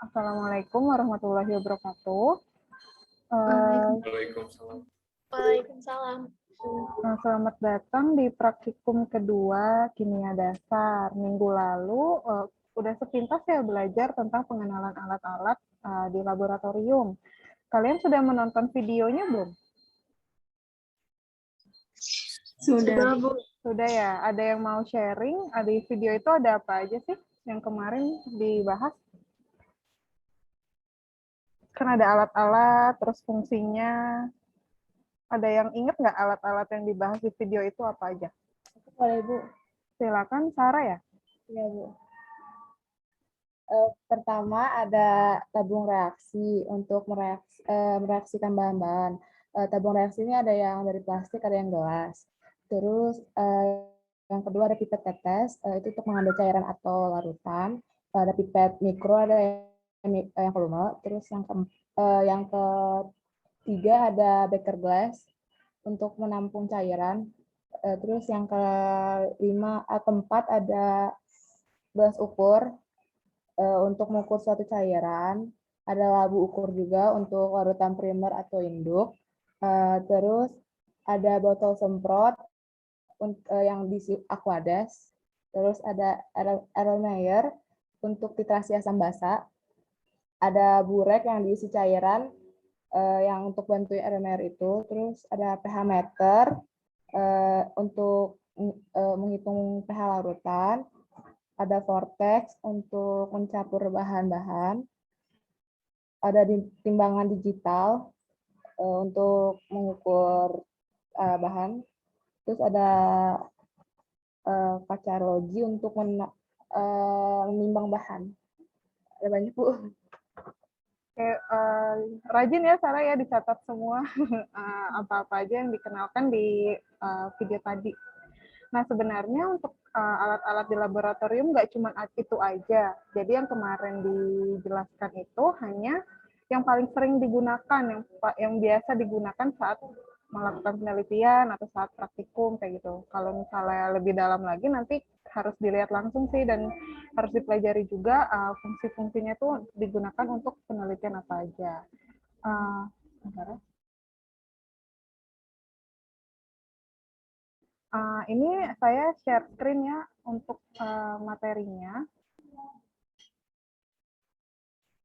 Assalamualaikum warahmatullahi wabarakatuh. Waalaikumsalam. Waalaikumsalam. Selamat datang di praktikum kedua kimia dasar. Minggu lalu udah sepintas ya belajar tentang pengenalan alat-alat di laboratorium. Kalian sudah menonton videonya belum? Sudah, Bu. Sudah ya. Ada yang mau sharing? Di video itu ada apa aja sih yang kemarin dibahas? Kan ada alat-alat, terus fungsinya. Ada yang ingat nggak alat-alat yang dibahas di video itu apa aja? Boleh, Bu. Silakan, Sarah ya? Iya, Bu. Pertama ada tabung reaksi untuk mereaksikan bahan-bahan. Tabung reaksi ini ada yang dari plastik, ada yang gelas. Terus yang kedua ada pipet tetes, itu untuk mengambil cairan atau larutan. Ada pipet mikro, ada yang volume. Terus yang ketiga ada beker glass untuk menampung cairan. Terus yang keempat ada gelas ukur untuk mengukur suatu cairan. Ada labu ukur juga untuk larutan primer atau induk. Terus ada botol semprot yang diisi Aquades. Terus ada Erlenmeyer untuk titrasi asam basa. Ada burek yang diisi cairan yang untuk bantu Erlenmeyer itu. Terus ada pH meter untuk menghitung pH larutan. Ada vortex untuk mencampur bahan-bahan. Ada timbangan digital untuk mengukur bahan. Terus ada kacarologi untuk menimbang bahan. Ada banyak, Bu. Oke, rajin ya Sarah ya dicatat semua apa-apa aja yang dikenalkan di video tadi. Nah sebenarnya untuk alat-alat di laboratorium nggak cuma itu aja. Jadi yang kemarin dijelaskan itu hanya yang paling sering digunakan, yang biasa digunakan saat melakukan penelitian atau saat praktikum kayak gitu. Kalau misalnya lebih dalam lagi nanti harus dilihat langsung sih dan harus dipelajari juga fungsi-fungsinya itu digunakan untuk penelitian apa aja. Ini saya share screen ya untuk materinya.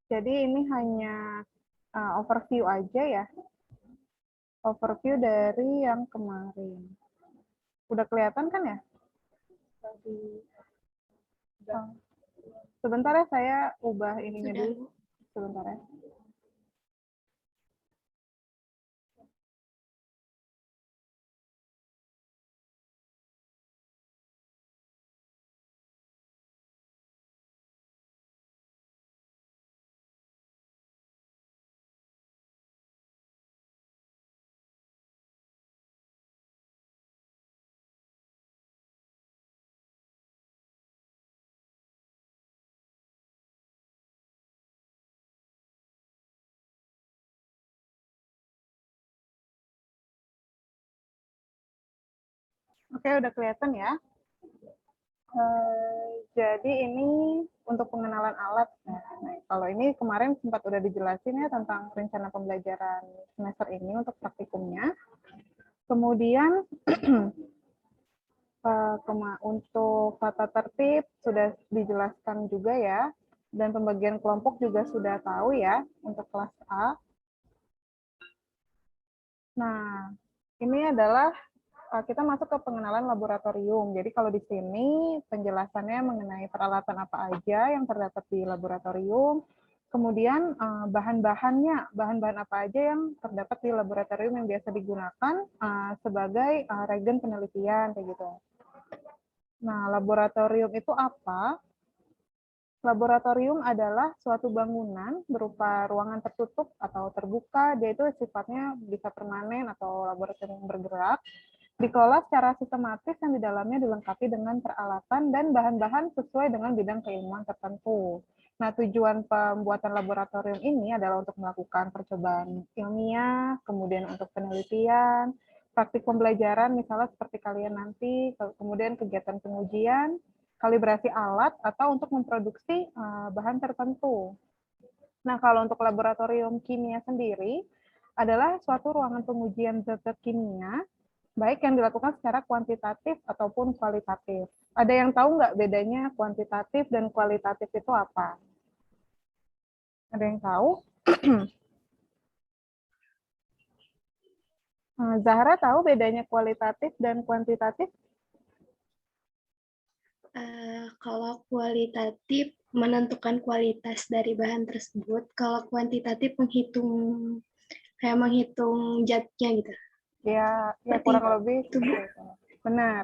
Jadi ini hanya overview aja ya. Overview dari yang kemarin. Udah kelihatan kan ya? Sebentar ya, saya ubah ininya dulu. Sebentar ya. Oke, udah kelihatan ya. Jadi ini untuk pengenalan alat. Nah, kalau ini kemarin sempat udah dijelasin ya tentang rencana pembelajaran semester ini untuk praktikumnya. Kemudian untuk tata tertib sudah dijelaskan juga ya. Dan pembagian kelompok juga sudah tahu ya untuk kelas A. Nah, ini adalah kita masuk ke pengenalan laboratorium. Jadi kalau di sini penjelasannya mengenai peralatan apa aja yang terdapat di laboratorium, kemudian bahan-bahannya, bahan-bahan apa aja yang terdapat di laboratorium yang biasa digunakan sebagai regen penelitian kayak gitu. Nah, laboratorium itu apa? Laboratorium adalah suatu bangunan berupa ruangan tertutup atau terbuka, dia itu sifatnya bisa permanen atau laboratorium bergerak, dikelola secara sistematis yang di dalamnya dilengkapi dengan peralatan dan bahan-bahan sesuai dengan bidang keilmuan tertentu. Nah, tujuan pembuatan laboratorium ini adalah untuk melakukan percobaan ilmiah, kemudian untuk penelitian, praktik pembelajaran, misalnya seperti kalian nanti, kemudian kegiatan pengujian, kalibrasi alat, atau untuk memproduksi bahan tertentu. Nah, kalau untuk laboratorium kimia sendiri adalah suatu ruangan pengujian zat-zat kimia, baik yang dilakukan secara kuantitatif ataupun kualitatif. Ada yang tahu nggak bedanya kuantitatif dan kualitatif itu apa? Ada yang tahu? Zahra tahu bedanya kualitatif dan kuantitatif? Kalau kualitatif menentukan kualitas dari bahan tersebut, kalau kuantitatif menghitung zatnya gitu. Ya Seperti kurang lebih itu, Bu. seperti itu. Benar.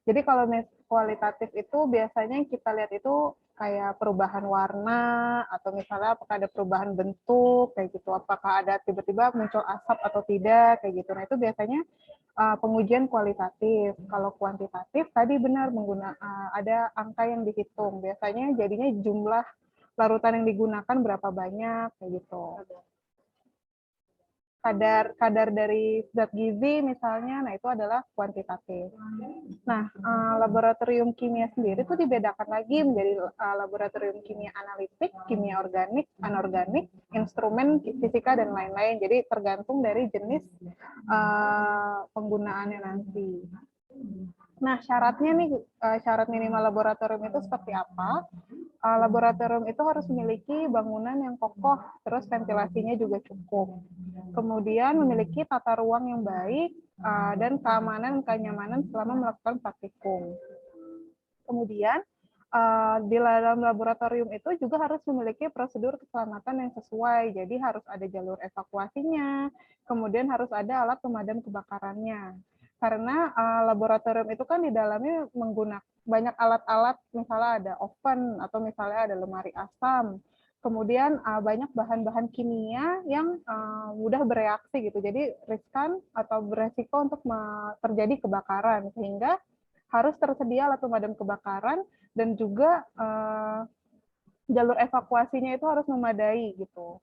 Jadi kalau kualitatif itu biasanya yang kita lihat itu kayak perubahan warna atau misalnya apakah ada perubahan bentuk kayak gitu, apakah ada tiba-tiba muncul asap atau tidak kayak gitu. Nah itu biasanya pengujian kualitatif. Kalau kuantitatif tadi benar ada angka yang dihitung. Biasanya jadinya jumlah larutan yang digunakan berapa banyak kayak gitu. Kadar dari zat gizi misalnya, nah itu adalah kuantitatif. Nah, laboratorium kimia sendiri itu dibedakan lagi menjadi laboratorium kimia analitik, kimia organik, anorganik, instrumen fisika dan lain-lain. Jadi tergantung dari jenis penggunaannya nanti. Nah, syaratnya nih, syarat minimal laboratorium itu seperti apa? Laboratorium itu harus memiliki bangunan yang kokoh, terus ventilasinya juga cukup. Kemudian memiliki tata ruang yang baik dan keamanan dan kenyamanan selama melakukan praktikum. Kemudian di dalam laboratorium itu juga harus memiliki prosedur keselamatan yang sesuai. Jadi harus ada jalur evakuasinya, kemudian harus ada alat pemadam kebakarannya. Karena laboratorium itu kan di dalamnya menggunakan banyak alat-alat, misalnya ada oven atau misalnya ada lemari asam. Kemudian banyak bahan-bahan kimia yang mudah bereaksi gitu. Jadi riskan atau beresiko untuk terjadi kebakaran, sehingga harus tersedia alat pemadam kebakaran dan juga jalur evakuasinya itu harus memadai gitu.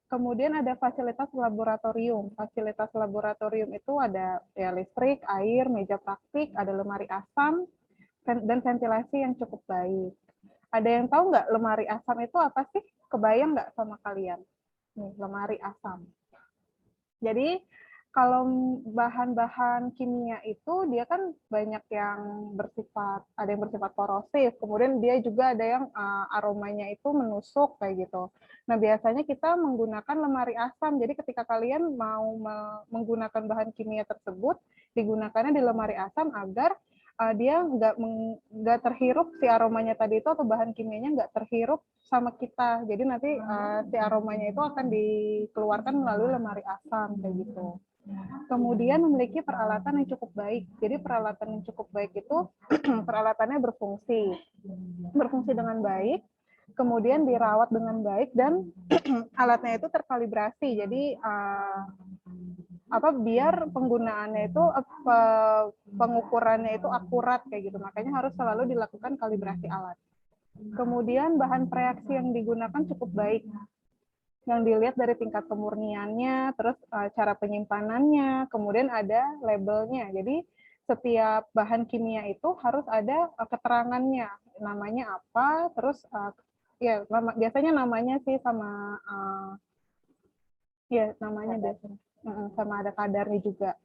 Kemudian ada fasilitas laboratorium. Fasilitas laboratorium itu ada ya listrik, air, meja praktik, ada lemari asam, dan ventilasi yang cukup baik. Ada yang tahu nggak lemari asam itu apa sih? Kebayang nggak sama kalian? Nih, lemari asam. Jadi kalau bahan-bahan kimia itu dia kan banyak yang ada yang bersifat korosif, kemudian dia juga ada yang aromanya itu menusuk kayak gitu. Nah biasanya kita menggunakan lemari asam, jadi ketika kalian mau menggunakan bahan kimia tersebut, digunakannya di lemari asam agar dia nggak terhirup si aromanya tadi itu atau bahan kimianya nggak terhirup sama kita. Jadi nanti si aromanya itu akan dikeluarkan melalui lemari asam kayak gitu. Kemudian memiliki peralatan yang cukup baik. Jadi peralatan yang cukup baik itu peralatannya berfungsi dengan baik, kemudian dirawat dengan baik dan alatnya itu terkalibrasi. Jadi biar penggunaannya itu pengukurannya itu akurat kayak gitu. Makanya harus selalu dilakukan kalibrasi alat. Kemudian bahan reaksi yang digunakan cukup baik. Yang dilihat dari tingkat kemurniannya, terus cara penyimpanannya, kemudian ada labelnya. Jadi setiap bahan kimia itu harus ada keterangannya, namanya apa, terus ya biasanya namanya sih sama ya namanya biasanya sama ada kadarnya juga.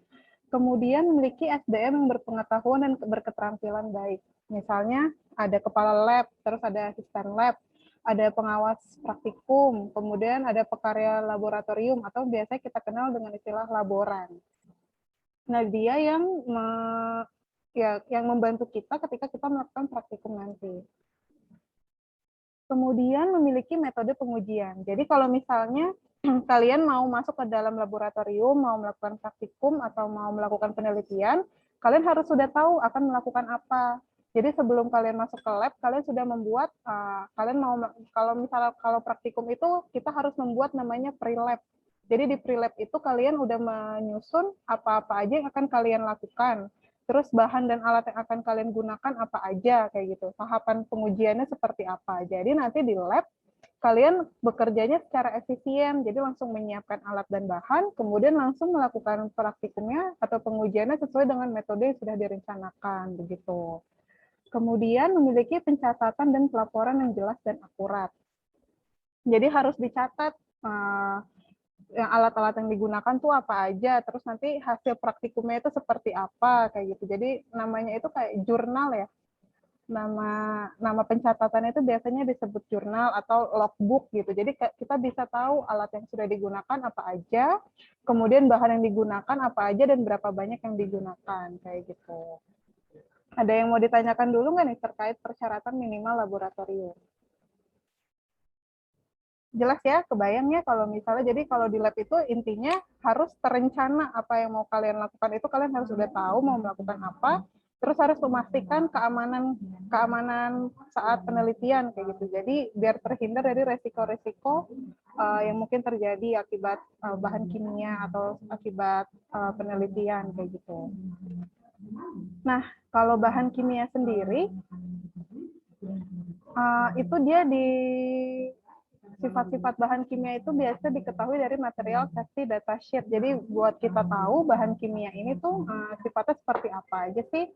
Kemudian memiliki SDM yang berpengetahuan dan berketerampilan baik. Misalnya ada kepala lab, terus ada asisten lab, ada pengawas praktikum, kemudian ada pekarya laboratorium atau biasanya kita kenal dengan istilah laboran. Nah, dia yang membantu kita ketika kita melakukan praktikum nanti. Kemudian memiliki metode pengujian. Jadi kalau misalnya kalian mau masuk ke dalam laboratorium, mau melakukan praktikum atau mau melakukan penelitian, kalian harus sudah tahu akan melakukan apa. Jadi sebelum kalian masuk ke lab, kalian sudah membuat, kalian mau kalau praktikum itu kita harus membuat namanya pre-lab. Jadi di pre-lab itu kalian udah menyusun apa-apa aja yang akan kalian lakukan. Terus bahan dan alat yang akan kalian gunakan apa aja kayak gitu. Tahapan pengujiannya seperti apa. Jadi nanti di lab kalian bekerjanya secara efisien, jadi langsung menyiapkan alat dan bahan, kemudian langsung melakukan praktikumnya atau pengujiannya sesuai dengan metode yang sudah direncanakan, begitu. Kemudian memiliki pencatatan dan pelaporan yang jelas dan akurat. Jadi harus dicatat yang alat-alat yang digunakan tuh apa aja, terus nanti hasil praktikumnya itu seperti apa kayak gitu. Jadi namanya itu kayak jurnal ya. Nama pencatatannya itu biasanya disebut jurnal atau logbook gitu. Jadi kita bisa tahu alat yang sudah digunakan apa aja, kemudian bahan yang digunakan apa aja dan berapa banyak yang digunakan kayak gitu. Ada yang mau ditanyakan dulu nggak nih terkait persyaratan minimal laboratorium? Jelas ya, kebayang ya kalau misalnya, jadi kalau di lab itu intinya harus terencana apa yang mau kalian lakukan, itu kalian harus sudah tahu mau melakukan apa, terus harus memastikan keamanan saat penelitian kayak gitu. Jadi biar terhindar dari resiko-resiko yang mungkin terjadi akibat bahan kimia atau akibat penelitian kayak gitu. Nah, kalau bahan kimia sendiri itu dia di sifat-sifat bahan kimia itu biasa diketahui dari material safety data sheet. Jadi buat kita tahu bahan kimia ini tuh sifatnya seperti apa aja sih,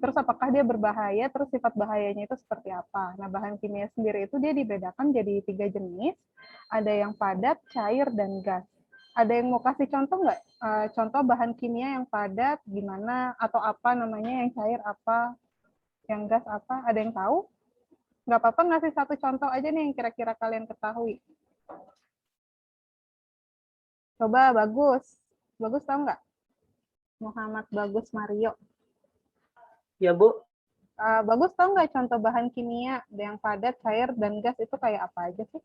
terus apakah dia berbahaya, terus sifat bahayanya itu seperti apa. Nah, bahan kimia sendiri itu dia dibedakan jadi 3 jenis, ada yang padat, cair, dan gas. Ada yang mau kasih contoh nggak? Contoh bahan kimia yang padat gimana, atau apa namanya, yang cair apa, yang gas apa, ada yang tahu? Nggak apa-apa ngasih satu contoh aja nih yang kira-kira kalian ketahui. Coba Bagus. Bagus tahu nggak? Muhammad Bagus Mario. Ya, Bu. Bagus tahu nggak contoh bahan kimia yang padat, cair, dan gas itu kayak apa aja sih?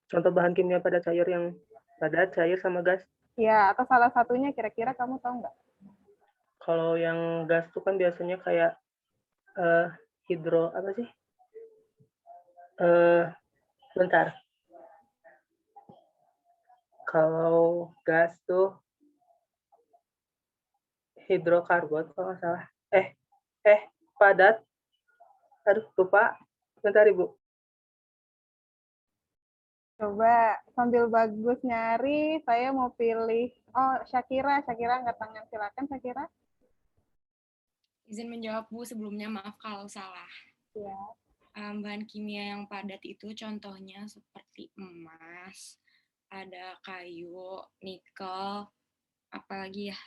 Contoh bahan kimia pada cair yang padat, cair, sama gas. Ya, atau salah satunya kira-kira kamu tahu nggak? Kalau yang gas itu kan biasanya kayak hidro, apa sih? Bentar. Kalau gas tuh hidrokarbon kalau nggak salah. Padat. Aduh, lupa. Bentar, Ibu. Coba sambil Bagus nyari, saya mau pilih. Oh, Syakira angkat tangan. Silakan Syakira. Izin menjawab Bu, sebelumnya maaf kalau salah. Ya. Bahan kimia yang padat itu contohnya seperti emas, ada kayu, nikel, apalagi ya,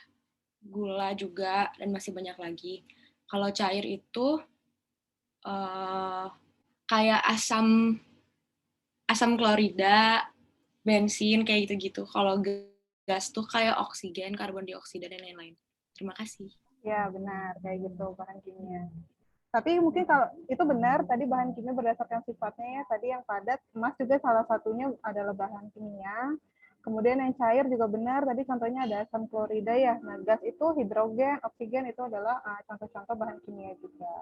gula juga, dan masih banyak lagi. Kalau cair itu kayak asam klorida, bensin, kayak gitu-gitu. Kalau gas tuh kayak oksigen, karbon dioksida, dan lain-lain. Terima kasih. Ya, benar. Kayak gitu bahan kimia. Tapi mungkin kalau itu benar, tadi bahan kimia berdasarkan sifatnya ya, tadi yang padat, emas juga salah satunya adalah bahan kimia. Kemudian yang cair juga benar, tadi contohnya ada asam klorida ya. Nah, gas itu hidrogen, oksigen itu adalah contoh-contoh bahan kimia juga.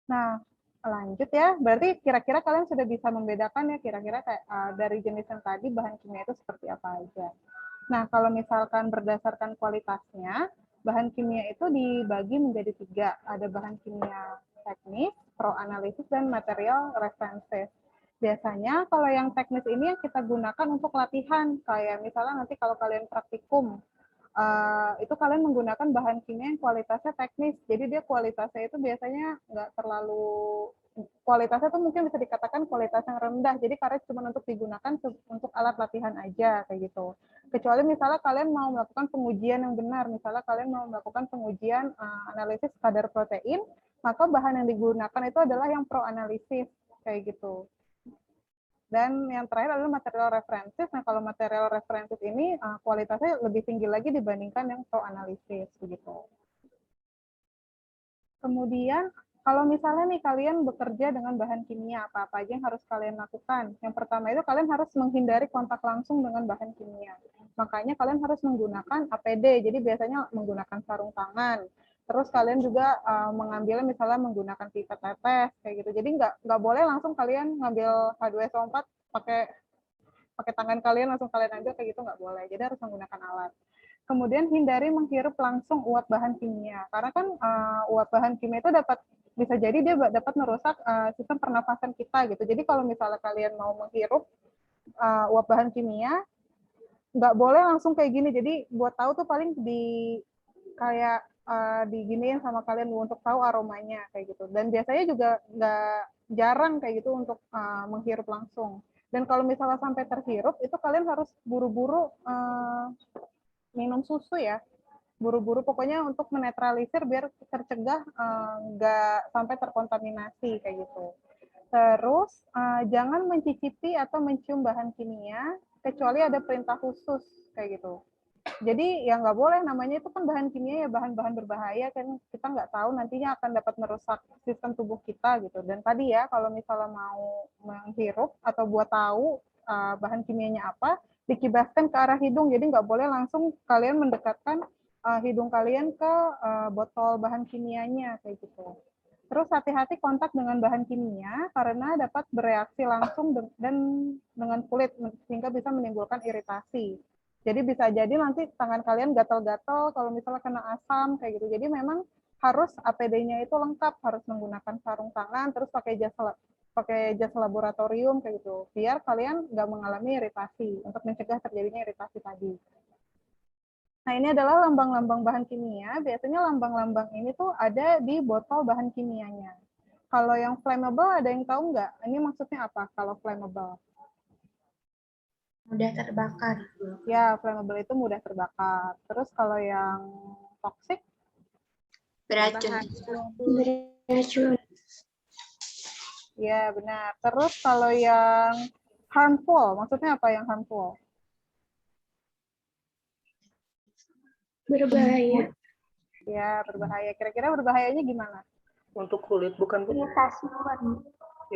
Nah, lanjut ya. Berarti kira-kira kalian sudah bisa membedakan ya, kira-kira kayak dari jenis yang tadi bahan kimia itu seperti apa aja. Nah, kalau misalkan berdasarkan kualitasnya, bahan kimia itu dibagi menjadi 3. Ada bahan kimia teknis, pro-analisis, dan material references. Biasanya kalau yang teknis ini yang kita gunakan untuk latihan, kayak misalnya nanti kalau kalian praktikum, itu kalian menggunakan bahan kimia yang kualitasnya teknis. Jadi dia kualitasnya itu biasanya nggak terlalu, kualitasnya tuh mungkin bisa dikatakan kualitas yang rendah. Jadi karena cuma untuk digunakan untuk alat latihan aja kayak gitu. Kecuali misalnya kalian mau melakukan pengujian yang benar, misalnya kalian mau melakukan pengujian analisis kadar protein, maka bahan yang digunakan itu adalah yang pro analisis kayak gitu. Dan yang terakhir adalah material references. Nah, kalau material references ini kualitasnya lebih tinggi lagi dibandingkan yang pro analisis begitu. Kemudian kalau misalnya nih kalian bekerja dengan bahan kimia, apa-apa aja yang harus kalian lakukan? Yang pertama itu kalian harus menghindari kontak langsung dengan bahan kimia. Makanya kalian harus menggunakan APD. Jadi biasanya menggunakan sarung tangan. Terus kalian juga mengambilnya misalnya menggunakan pipet tetes kayak gitu. Jadi nggak boleh langsung kalian ngambil H2SO4 pakai tangan kalian langsung kalian ambil kayak gitu nggak boleh. Jadi harus menggunakan alat. Kemudian hindari menghirup langsung uap bahan kimia. Karena kan uap bahan kimia itu bisa jadi dia dapat merusak sistem pernafasan kita gitu. Jadi kalau misalnya kalian mau menghirup uap bahan kimia, nggak boleh langsung kayak gini. Jadi buat tahu tuh paling kayak diginiin sama kalian untuk tahu aromanya kayak gitu. Dan biasanya juga jarang kayak gitu untuk menghirup langsung. Dan kalau misalnya sampai terhirup, itu kalian harus buru-buru minum susu ya. Buru-buru pokoknya untuk menetralisir biar tercegah nggak sampai terkontaminasi kayak gitu. Terus jangan mencicipi atau mencium bahan kimia kecuali ada perintah khusus kayak gitu. Jadi ya nggak boleh, namanya itu kan bahan kimia ya, bahan-bahan berbahaya kan, kita nggak tahu nantinya akan dapat merusak sistem tubuh kita gitu. Dan tadi ya kalau misalnya mau menghirup atau buat tahu bahan kimianya apa, dikibaskan ke arah hidung, jadi nggak boleh langsung kalian mendekatkan hidung kalian ke botol bahan kimianya kayak gitu. Terus hati-hati kontak dengan bahan kimia karena dapat bereaksi langsung dan dengan kulit sehingga bisa menimbulkan iritasi. Jadi bisa jadi nanti tangan kalian gatal-gatal kalau misalnya kena asam kayak gitu. Jadi memang harus APD-nya itu lengkap, harus menggunakan sarung tangan, terus pakai jas laboratorium kayak gitu. Biar kalian nggak mengalami iritasi untuk mencegah terjadinya iritasi tadi. Nah, ini adalah lambang-lambang bahan kimia. Biasanya lambang-lambang ini tuh ada di botol bahan kimianya. Kalau yang flammable ada yang tahu nggak? Ini maksudnya apa kalau flammable? Mudah terbakar. Ya, flammable itu mudah terbakar. Terus kalau yang toxic? Beracun. Beracun. Ya, benar. Terus kalau yang harmful, maksudnya apa yang harmful? Berbahaya. Ya, berbahaya. Kira-kira berbahayanya gimana? Untuk kulit bukan Bu? Iritasi.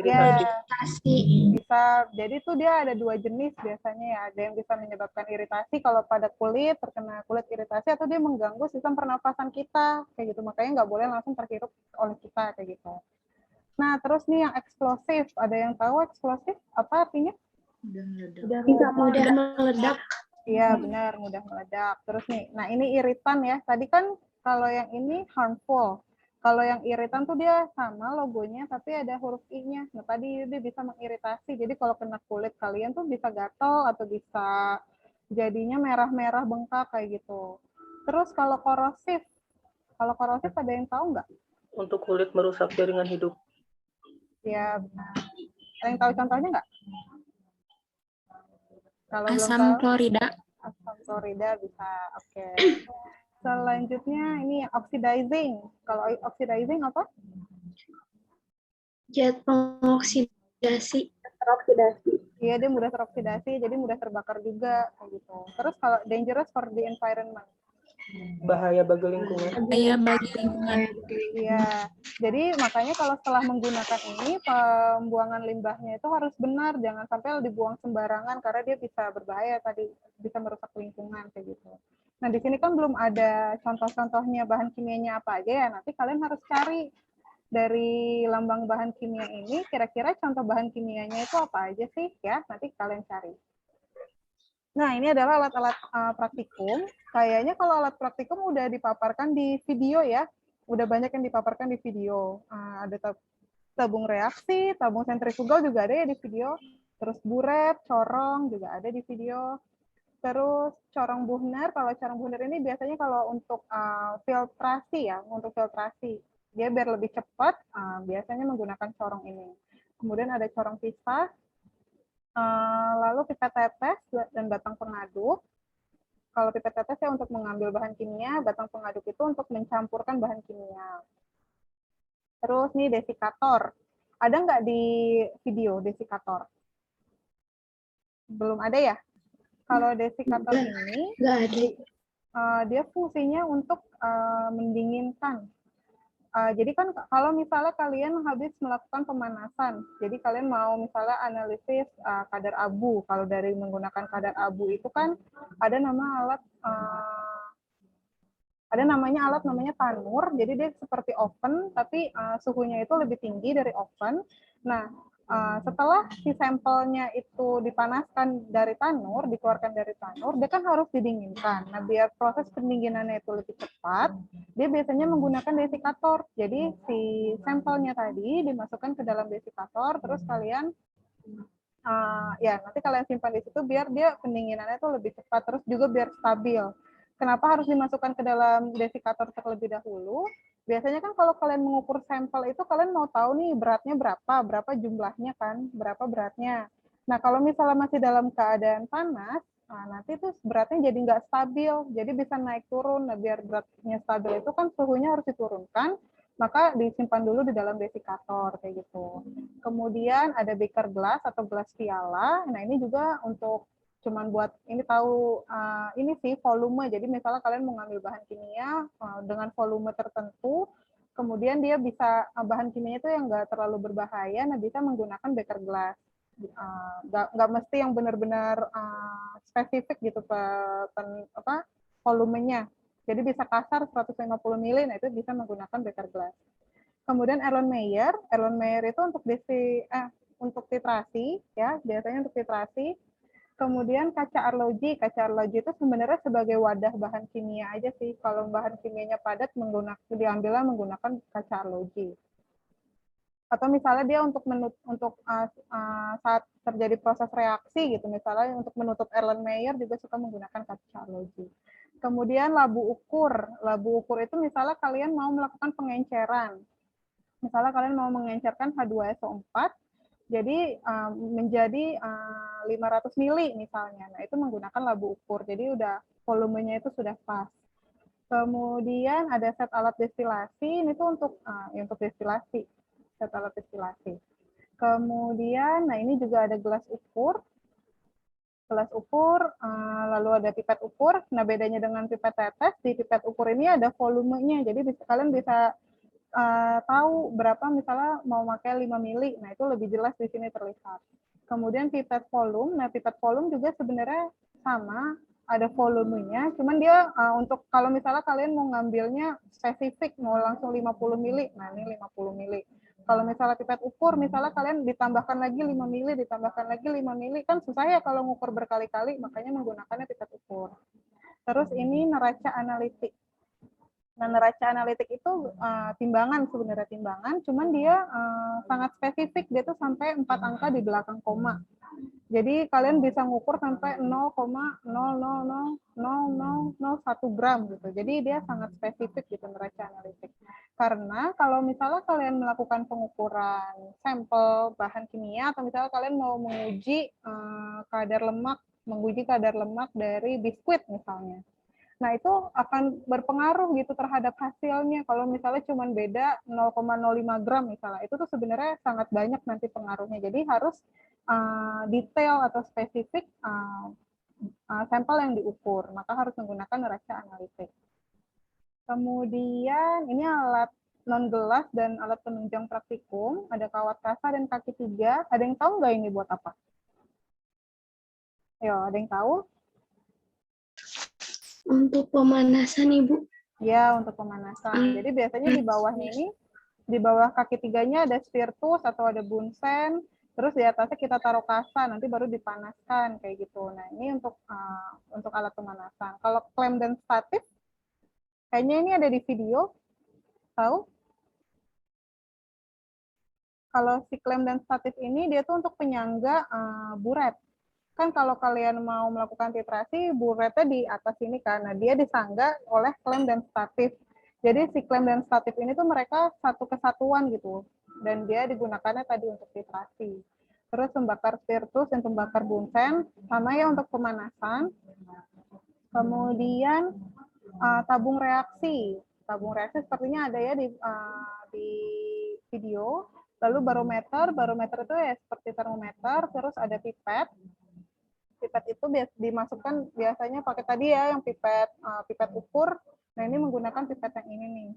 Ya, Iritasi. bisa. Jadi tuh dia ada dua jenis biasanya ya. Ada yang bisa menyebabkan iritasi kalau pada kulit, terkena kulit iritasi, atau dia mengganggu sistem pernafasan kita. Kayak gitu. Makanya nggak boleh langsung terhirup oleh kita kayak gitu. Nah, terus nih yang eksplosif. Ada yang tahu eksplosif? Apa artinya? Mudah meledak. Iya, benar, mudah meledak. Terus nih, nah ini iritan ya. Tadi kan kalau yang ini harmful. Kalau yang iritan tuh dia sama logonya, tapi ada huruf I-nya. Nah, tadi dia bisa mengiritasi. Jadi kalau kena kulit kalian tuh bisa gatal atau bisa jadinya merah-merah bengkak kayak gitu. Terus kalau korosif ada yang tahu nggak? Untuk kulit merusak jaringan hidup. Ya, benar. Ada yang tahu contohnya nggak? Kalau belum Asam tahu, klorida. asam klorida bisa. Oke. Selanjutnya ini oxidizing. Kalau oxidizing apa? Zat pengoksidasi. Iya, dia mudah teroksidasi, jadi mudah terbakar juga kayak gitu. Terus kalau dangerous for the environment. Bahaya bagi lingkungan. Bahaya bagi lingkungan. Iya. Jadi makanya kalau setelah menggunakan ini, pembuangan limbahnya itu harus benar, jangan sampai dibuang sembarangan karena dia bisa berbahaya tadi, bisa merusak lingkungan kayak gitu. Nah, di sini kan belum ada contoh-contohnya bahan kimianya apa aja ya. Nanti kalian harus cari dari lambang bahan kimia ini, kira-kira contoh bahan kimianya itu apa aja sih ya? Nanti kalian cari. Nah, ini adalah alat-alat praktikum. Kayaknya kalau alat praktikum udah dipaparkan di video ya. Udah banyak yang dipaparkan di video. Ada tabung reaksi, tabung sentrifugal juga ada ya di video. Terus buret, corong juga ada di video. Terus corong Buchner, kalau corong Buchner ini biasanya kalau untuk filtrasi ya, untuk filtrasi. Dia biar lebih cepat, biasanya menggunakan corong ini. Kemudian ada corong pisah, lalu pipet tetes dan batang pengaduk. Kalau pipet tetes ya untuk mengambil bahan kimia, batang pengaduk itu untuk mencampurkan bahan kimia. Terus nih desikator. Ada nggak di video desikator? Belum ada ya? Kalau desikator ini, Nggak ada. dia fungsinya untuk mendinginkan. Jadi kan kalau misalnya kalian habis melakukan pemanasan, jadi kalian mau misalnya analisis kadar abu. Kalau dari menggunakan kadar abu itu kan ada namanya alat namanya tanur. Jadi dia seperti oven, tapi suhunya itu lebih tinggi dari oven. Nah, setelah si sampelnya itu dipanaskan dari tanur, dikeluarkan dari tanur, dia kan harus didinginkan. Nah, biar proses pendinginannya itu lebih cepat, dia biasanya menggunakan desikator. Jadi si sampelnya tadi dimasukkan ke dalam desikator, terus kalian ya nanti kalian simpan di situ biar dia pendinginannya itu lebih cepat, terus juga biar stabil. Kenapa harus dimasukkan ke dalam desikator terlebih dahulu? Biasanya kan kalau kalian mengukur sampel itu kalian mau tahu nih beratnya berapa jumlahnya kan, berapa beratnya. Nah, kalau misalnya masih dalam keadaan panas, nah nanti tuh beratnya jadi nggak stabil, jadi bisa naik turun. Nah, biar beratnya stabil itu kan suhunya harus diturunkan, maka disimpan dulu di dalam desikator kayak gitu. Kemudian ada beaker gelas atau gelas piala. Nah, ini juga untuk cuman buat ini tahu ini sih volume. Jadi misalnya kalian mau ngambil bahan kimia dengan volume tertentu, kemudian dia bisa bahan kimianya itu yang nggak terlalu berbahaya, nah bisa menggunakan beaker gelas. Nggak mesti yang benar-benar spesifik gitu volumenya. Jadi bisa kasar 150 ml, nah itu bisa menggunakan beaker gelas. Kemudian Erlenmeyer itu untuk titrasi ya, biasanya untuk titrasi. Kemudian kaca arloji itu sebenarnya sebagai wadah bahan kimia aja sih. Kalau bahan kimianya padat diambilnya menggunakan kaca arloji. Atau misalnya dia untuk saat terjadi proses reaksi gitu, misalnya untuk menutup Erlenmeyer juga suka menggunakan kaca arloji. Kemudian labu ukur itu misalnya kalian mau melakukan pengenceran. Misalnya kalian mau mengencerkan H2SO4 jadi menjadi 500 mili misalnya. Nah, itu menggunakan labu ukur. Jadi udah volumenya itu sudah pas. Kemudian ada set alat destilasi, ini tuh untuk destilasi, set alat destilasi. Kemudian, nah ini juga ada gelas ukur, lalu ada pipet ukur. Nah, bedanya dengan pipet tetes, di pipet ukur ini ada volumenya. Jadi kalian bisa tahu berapa misalnya mau pakai 5 mili. Nah, itu lebih jelas di sini terlihat. Kemudian pipet volume. Nah, pipet volume juga sebenarnya sama, ada volumenya, cuman dia untuk kalau misalnya kalian mau ngambilnya spesifik, mau langsung 50 mili, nah ini 50 mili. Kalau misalnya pipet ukur, misalnya kalian ditambahkan lagi 5 mili, ditambahkan lagi 5 mili, kan susah ya kalau ngukur berkali-kali, makanya menggunakannya pipet ukur. Terus ini neraca analitik. Nah, neraca analitik itu timbangan sebenarnya cuman dia sangat spesifik, dia tuh sampai 4 angka di belakang koma. Jadi kalian bisa ngukur sampai 0,0000001 gram gitu. Jadi dia sangat spesifik gitu neraca analitik. Karena kalau misalnya kalian melakukan pengukuran sampel bahan kimia atau misalnya kalian mau menguji kadar lemak dari biskuit misalnya. Nah, itu akan berpengaruh gitu terhadap hasilnya. Kalau misalnya cuma beda 0,05 gram misalnya, itu tuh sebenarnya sangat banyak nanti pengaruhnya. Jadi harus detail atau spesifik sampel yang diukur. Maka harus menggunakan neraca analitik. Kemudian ini alat non gelas dan alat penunjang praktikum. Ada kawat kasa dan kaki 3. Ada yang tahu nggak ini buat apa? Ayo, ada yang tahu? Untuk pemanasan, Ibu. Ya, untuk pemanasan. Jadi biasanya di bawahnya ini, di bawah kaki 3-nya ada spiritus atau ada bunsen, terus di atasnya kita taruh kasa, nanti baru dipanaskan kayak gitu. Nah, ini untuk alat pemanasan. Kalau klem dan statif, kayaknya ini ada di video, tahu? Kalau si klem dan statif ini dia tuh untuk penyangga buret. Kan kalau kalian mau melakukan titrasi, buretnya di atas ini kan, nah dia disangga oleh klem dan statif. Jadi si klem dan statif ini tuh mereka satu kesatuan gitu, dan dia digunakannya tadi untuk titrasi. Terus pembakar spiritus dan pembakar bunsen, sama ya untuk pemanasan. Kemudian tabung reaksi. Tabung reaksi sepertinya ada ya di video. Lalu barometer itu ya seperti termometer, terus ada pipet. Pipet itu dimasukkan biasanya pakai tadi ya yang pipet ukur. Nah, ini menggunakan pipet yang ini nih.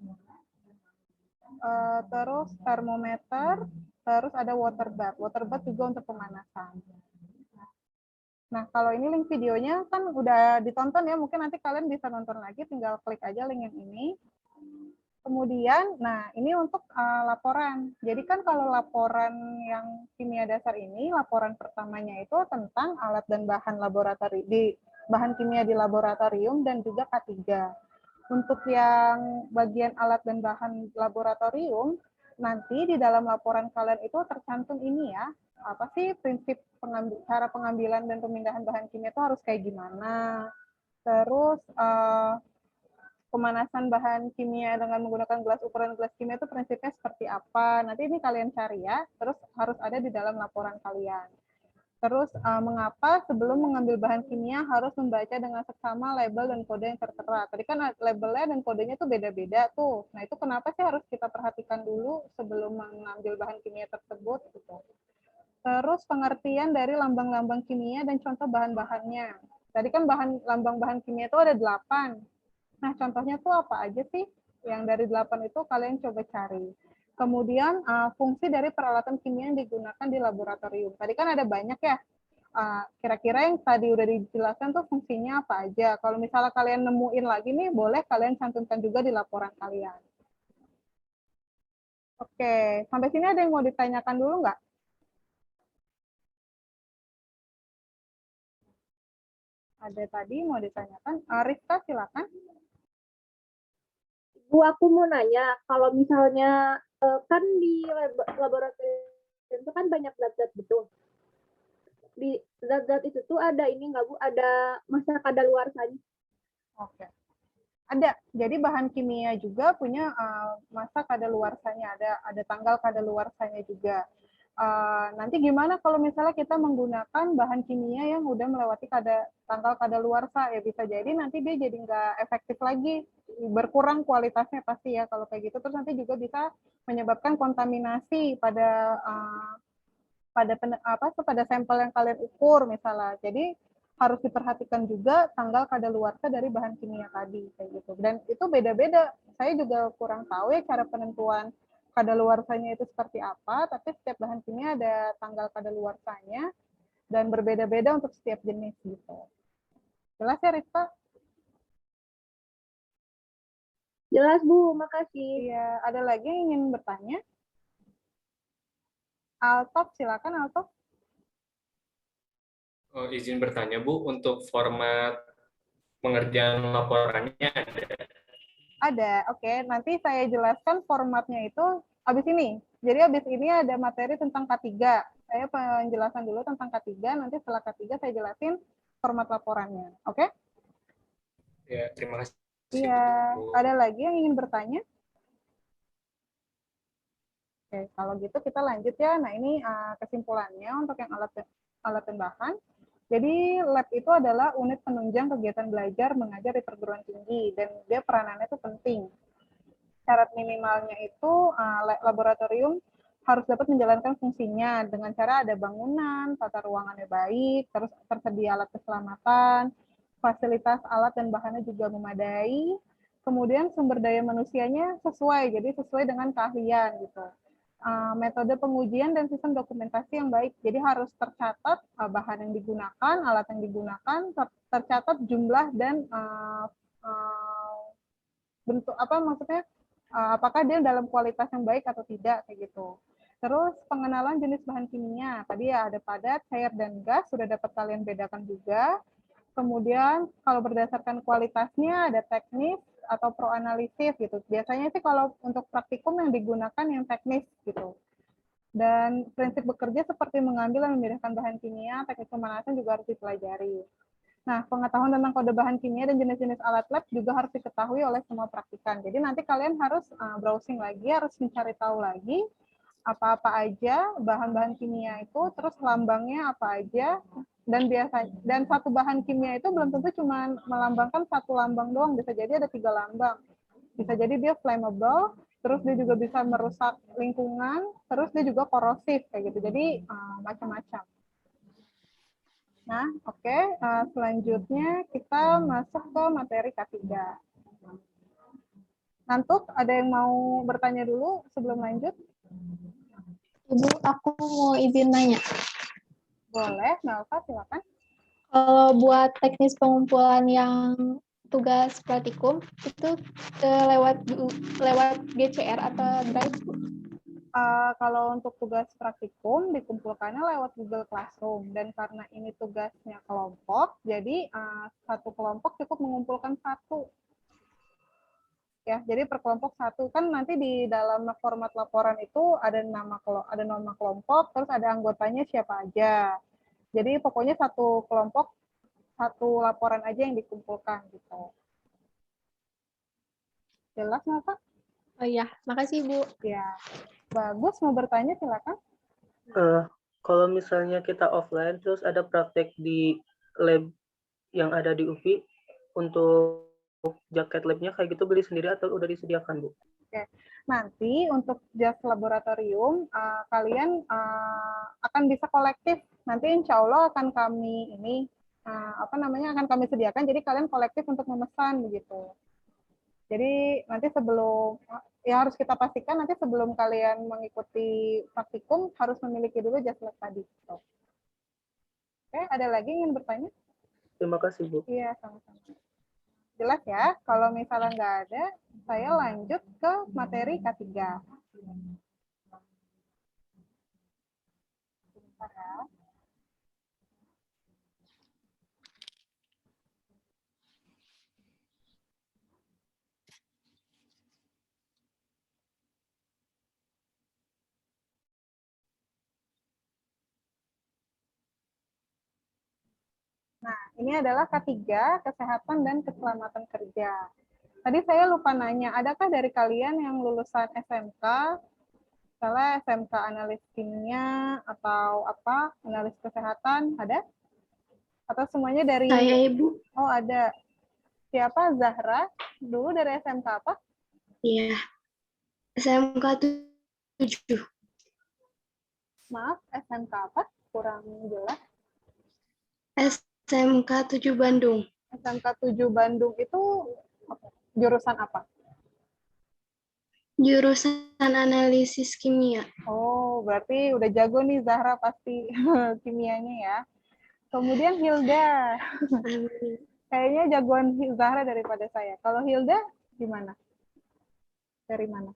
Terus termometer, terus ada water bath. Water bath juga untuk pemanasan. Nah, kalau ini link videonya kan udah ditonton ya, mungkin nanti kalian bisa nonton lagi, tinggal klik aja link yang ini. Kemudian, nah ini untuk laporan. Jadi kan kalau laporan yang kimia dasar ini, laporan pertamanya itu tentang alat dan bahan bahan kimia di laboratorium dan juga K3. Untuk yang bagian alat dan bahan laboratorium, nanti di dalam laporan kalian itu tercantum ini ya, apa sih prinsip cara pengambilan dan pemindahan bahan kimia itu harus kayak gimana. Terus pemanasan bahan kimia dengan menggunakan gelas ukuran gelas kimia itu prinsipnya seperti apa. Nanti ini kalian cari ya, terus harus ada di dalam laporan kalian. Terus mengapa sebelum mengambil bahan kimia harus membaca dengan seksama label dan kode yang tertera. Tadi kan labelnya dan kodenya itu beda-beda tuh. Nah itu kenapa sih harus kita perhatikan dulu sebelum mengambil bahan kimia tersebut gitu. Terus pengertian dari lambang-lambang kimia dan contoh bahan-bahannya. Tadi kan lambang bahan kimia itu ada 8. Nah contohnya tuh apa aja sih? Yang dari 8 itu kalian coba cari. Kemudian fungsi dari peralatan kimia yang digunakan di laboratorium. Tadi kan ada banyak ya. Kira-kira yang tadi udah dijelaskan tuh fungsinya apa aja. Kalau misalnya kalian nemuin lagi nih, boleh kalian cantumkan juga di laporan kalian. Oke, sampai sini ada yang mau ditanyakan dulu nggak? Ada tadi mau ditanyakan. Rifka, silakan. Bu, aku mau nanya, kalau misalnya kan di laboratorium itu kan banyak zat-zat betul. Di zat-zat itu tuh ada ini nggak Bu? Ada masa kadaluarsanya? Oke. Ada. Jadi bahan kimia juga punya masa kadaluarsanya, ada tanggal kadaluarsanya juga. Nanti gimana kalau misalnya kita menggunakan bahan kimia yang udah melewati tanggal kadaluarsa, ya bisa jadi nanti dia jadi nggak efektif lagi, berkurang kualitasnya pasti ya kalau kayak gitu. Terus nanti juga bisa menyebabkan kontaminasi pada sampel yang kalian ukur misalnya. Jadi harus diperhatikan juga tanggal kadaluarsa dari bahan kimia tadi kayak gitu. Dan itu beda-beda. Saya juga kurang tahu ya cara penentuan kadaluarsanya itu seperti apa, tapi setiap bahan kimia ada tanggal kadaluarsanya dan berbeda-beda untuk setiap jenis gitu. Jelas ya Rifka? Jelas Bu, makasih. Iya, ada lagi yang ingin bertanya? Altop, silakan Altop. Izin bertanya Bu, untuk format pengerjaan laporannya ada? Ada, oke. Nanti saya jelaskan formatnya itu habis ini. Jadi habis ini ada materi tentang K3. Saya penjelasan dulu tentang K3, nanti setelah K3 saya jelasin format laporannya. Oke? Ya, terima kasih. Iya. Bu. Ada lagi yang ingin bertanya? Oke, kalau gitu kita lanjut ya. Nah, ini kesimpulannya untuk yang alat dan bahan. Jadi lab itu adalah unit penunjang kegiatan belajar mengajar di perguruan tinggi dan dia peranannya itu penting. Syarat minimalnya itu laboratorium harus dapat menjalankan fungsinya dengan cara ada bangunan, tata ruangannya baik, terus tersedia alat keselamatan, fasilitas alat dan bahannya juga memadai, kemudian sumber daya manusianya sesuai, jadi sesuai dengan keahlian gitu. Metode pengujian dan sistem dokumentasi yang baik. Jadi harus tercatat bahan yang digunakan, alat yang digunakan, tercatat jumlah dan bentuk maksudnya apakah dia dalam kualitas yang baik atau tidak kayak gitu. Terus pengenalan jenis bahan kimia. Tadi ya ada padat, cair dan gas sudah dapat kalian bedakan juga. Kemudian kalau berdasarkan kualitasnya ada teknis atau proanalisis gitu. Biasanya sih kalau untuk praktikum yang digunakan yang teknis gitu. Dan prinsip bekerja seperti mengambil dan memindahkan bahan kimia, teknik pemanasan juga harus dipelajari. Nah, pengetahuan tentang kode bahan kimia dan jenis-jenis alat lab juga harus diketahui oleh semua praktikan. Jadi nanti kalian harus browsing lagi, harus mencari tahu lagi apa-apa aja bahan-bahan kimia itu, terus lambangnya apa aja, dan satu bahan kimia itu belum tentu cuma melambangkan satu lambang doang, bisa jadi ada 3 lambang. Bisa jadi dia flammable, terus dia juga bisa merusak lingkungan, terus dia juga korosif kayak gitu. Jadi macam-macam. Nah, oke. Selanjutnya kita masuk ke materi K3. Ngantuk, ada yang mau bertanya dulu sebelum lanjut? Ibu, aku mau izin nanya. Boleh, Melva, silakan. Kalau buat teknis pengumpulan yang tugas praktikum itu lewat GCR atau Drive? Kalau untuk tugas praktikum dikumpulkannya lewat Google Classroom, dan karena ini tugasnya kelompok, jadi satu kelompok cukup mengumpulkan satu. Ya, jadi per kelompok satu. Kan nanti di dalam format laporan itu ada nama kelompok, terus ada anggotanya siapa aja. Jadi pokoknya satu kelompok, satu laporan aja yang dikumpulkan gitu. Jelas nggak, Pak? Oh iya, makasih Bu. Ya, bagus. Mau bertanya, silakan. Kalau misalnya kita offline, terus ada praktek di lab yang ada di UPI, untuk jaket labnya kayak gitu beli sendiri atau udah disediakan, Bu? Oke. Nanti untuk jas laboratorium, kalian akan bisa kolektif. Nanti insya Allah akan kami akan kami sediakan. Jadi kalian kolektif untuk memesan begitu. Jadi nanti ya harus kita pastikan nanti sebelum kalian mengikuti praktikum harus memiliki dulu jas lab tadi. Oke, ada lagi yang ingin bertanya? Terima kasih, Bu. Iya, sama-sama. Jelas ya, kalau misalnya nggak ada, saya lanjut ke materi K3. Sebentar ya. Nah, ini adalah K3, Kesehatan dan Keselamatan Kerja. Tadi saya lupa nanya, adakah dari kalian yang lulusan SMK, misalnya SMK analis kimia atau apa, analis kesehatan, ada? Atau semuanya dari... Saya Ibu. Oh, ada. Siapa? Zahra? Dulu dari SMK apa? Iya. SMK 7. Maaf, SMK apa? Kurang jelas. SMK 7 Bandung. SMK 7 Bandung itu jurusan apa? Jurusan analisis kimia. Oh, berarti udah jago nih Zahra pasti kimianya ya. Kemudian Hilda. Kayaknya jagoan Zahra daripada saya. Kalau Hilda gimana? Dari mana?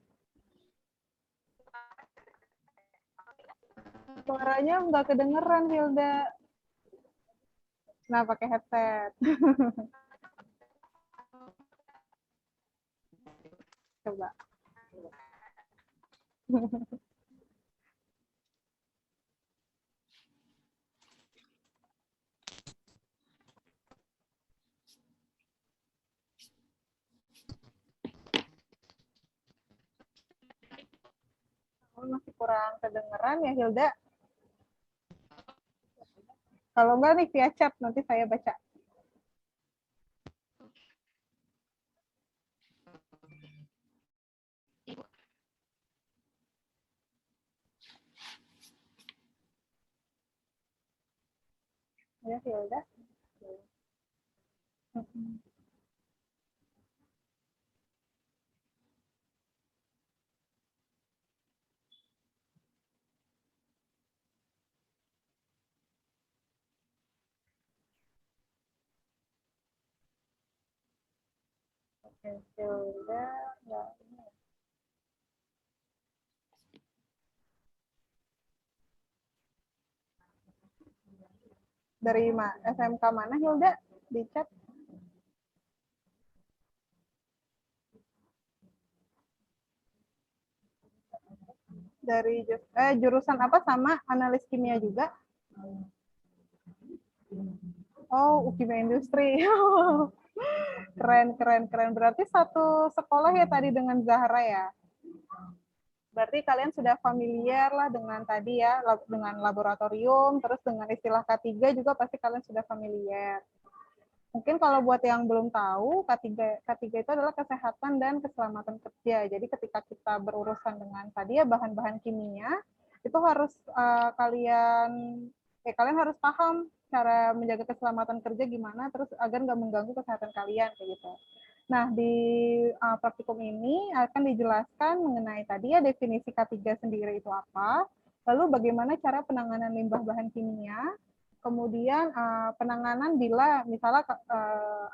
Suaranya nggak kedengeran Hilda. Nah, pakai headset. Coba. Oh, masih kurang kedengeran ya Hilda. Kalau enggak nih via chat nanti saya baca. Ya Hilda. Oke, Hilda enggak. Dari SMK mana Hilda di chat? Dari jurusan apa sama analis kimia juga? Oh, kimia industri. Keren, keren, keren. Berarti satu sekolah ya tadi dengan Zahra ya? Berarti kalian sudah familiar lah dengan tadi ya, dengan laboratorium, terus dengan istilah K3 juga pasti kalian sudah familiar. Mungkin kalau buat yang belum tahu, K3 itu adalah kesehatan dan keselamatan kerja. Jadi ketika kita berurusan dengan tadi ya bahan-bahan kimia, itu harus kalian harus paham cara menjaga keselamatan kerja gimana, terus agar nggak mengganggu kesehatan kalian kayak gitu. Nah, di praktikum ini akan dijelaskan mengenai tadi ya definisi K3 sendiri itu apa, lalu bagaimana cara penanganan limbah bahan kimia, kemudian penanganan bila misalnya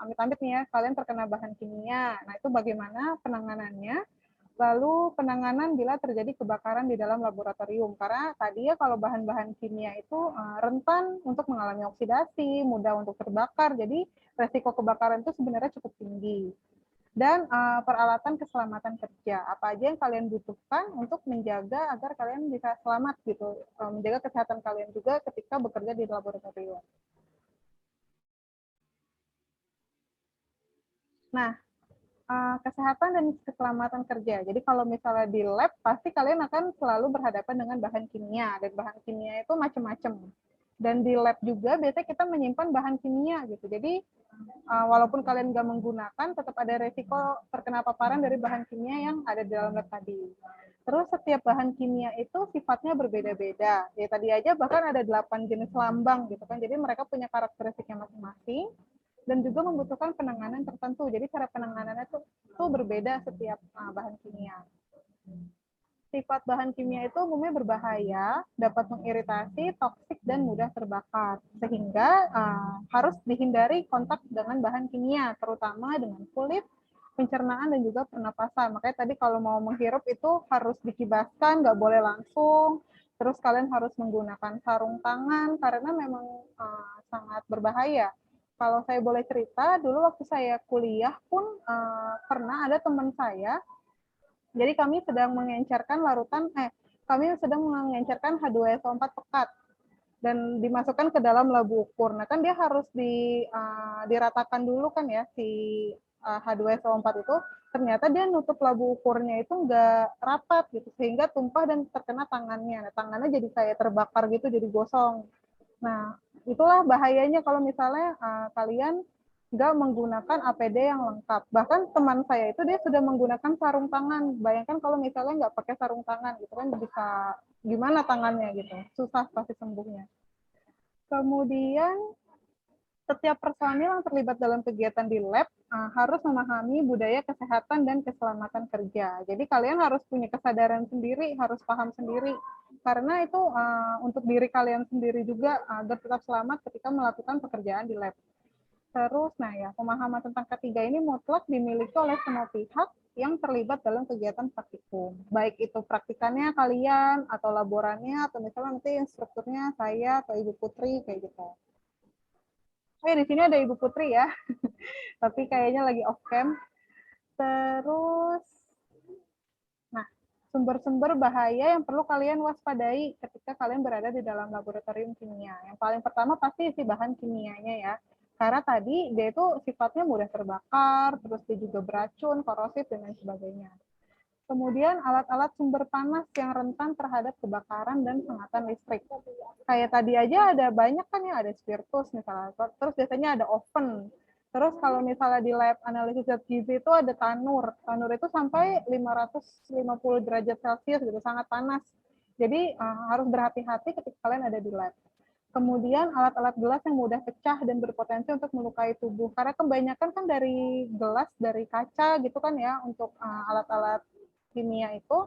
amit-amit nih ya, kalian terkena bahan kimia, nah itu bagaimana penanganannya, lalu penanganan bila terjadi kebakaran di dalam laboratorium, karena tadi ya kalau bahan-bahan kimia itu rentan untuk mengalami oksidasi, mudah untuk terbakar, jadi resiko kebakaran itu sebenarnya cukup tinggi. Dan peralatan keselamatan kerja, apa aja yang kalian butuhkan untuk menjaga agar kalian bisa selamat gitu, menjaga kesehatan kalian juga ketika bekerja di laboratorium. Nah, kesehatan dan keselamatan kerja. Jadi kalau misalnya di lab, pasti kalian akan selalu berhadapan dengan bahan kimia, dan bahan kimia itu macam-macam. Dan di lab juga biasanya kita menyimpan bahan kimia gitu. Jadi walaupun kalian nggak menggunakan, tetap ada resiko terkena paparan dari bahan kimia yang ada di dalam lab tadi. Terus setiap bahan kimia itu sifatnya berbeda-beda. Ya tadi aja bahkan ada 8 jenis lambang gitu kan. Jadi mereka punya karakteristiknya masing-masing dan juga membutuhkan penanganan tertentu. Jadi cara penanganannya itu berbeda setiap bahan kimia. Sifat bahan kimia itu umumnya berbahaya, dapat mengiritasi, toksik, dan mudah terbakar. Sehingga harus dihindari kontak dengan bahan kimia, terutama dengan kulit, pencernaan, dan juga pernapasan. Makanya tadi kalau mau menghirup itu harus dikibaskan, nggak boleh langsung. Terus kalian harus menggunakan sarung tangan, karena memang sangat berbahaya. Kalau saya boleh cerita, dulu waktu saya kuliah pun pernah ada teman saya, jadi kami sedang mengencerkan kami sedang mengencerkan H2SO4 pekat dan dimasukkan ke dalam labu ukur. Nah kan dia harus diratakan dulu kan ya si H2SO4 itu. Ternyata dia nutup labu ukurnya itu nggak rapat gitu sehingga tumpah dan terkena tangannya. Nah, tangannya jadi kayak terbakar gitu, jadi gosong. Nah, itulah bahayanya kalau misalnya kalian nggak menggunakan APD yang lengkap. Bahkan teman saya itu dia sudah menggunakan sarung tangan. Bayangkan kalau misalnya nggak pakai sarung tangan, gitu kan bisa gimana tangannya gitu. Susah pasti sembuhnya. Kemudian setiap personil yang terlibat dalam kegiatan di lab harus memahami budaya kesehatan dan keselamatan kerja. Jadi kalian harus punya kesadaran sendiri, harus paham sendiri. Karena itu untuk diri kalian sendiri juga agar tetap selamat ketika melakukan pekerjaan di lab. Terus, nah ya, pemahaman tentang ketiga ini mutlak dimiliki oleh semua pihak yang terlibat dalam kegiatan praktikum. Baik itu praktikannya kalian, atau laborannya, atau misalnya nanti instrukturnya saya atau Ibu Putri, kayak gitu. Di sini ada Ibu Putri ya, tapi kayaknya lagi off cam. Terus, nah, sumber-sumber bahaya yang perlu kalian waspadai ketika kalian berada di dalam laboratorium kimia. Yang paling pertama pasti isi bahan kimianya ya. Karena tadi dia itu sifatnya mudah terbakar, terus dia juga beracun, korosif, dan lain sebagainya. Kemudian alat-alat sumber panas yang rentan terhadap kebakaran dan sengatan listrik. Kayak tadi aja ada banyak kan ya, ada spiritus misalnya, terus biasanya ada oven. Terus kalau misalnya di lab analisis zat gizi itu ada tanur. Tanur itu sampai 550 derajat Celcius gitu, sangat panas. Jadi harus berhati-hati ketika kalian ada di lab. Kemudian alat-alat gelas yang mudah pecah dan berpotensi untuk melukai tubuh. Karena kebanyakan kan dari gelas, dari kaca gitu kan ya, untuk alat-alat kimia itu,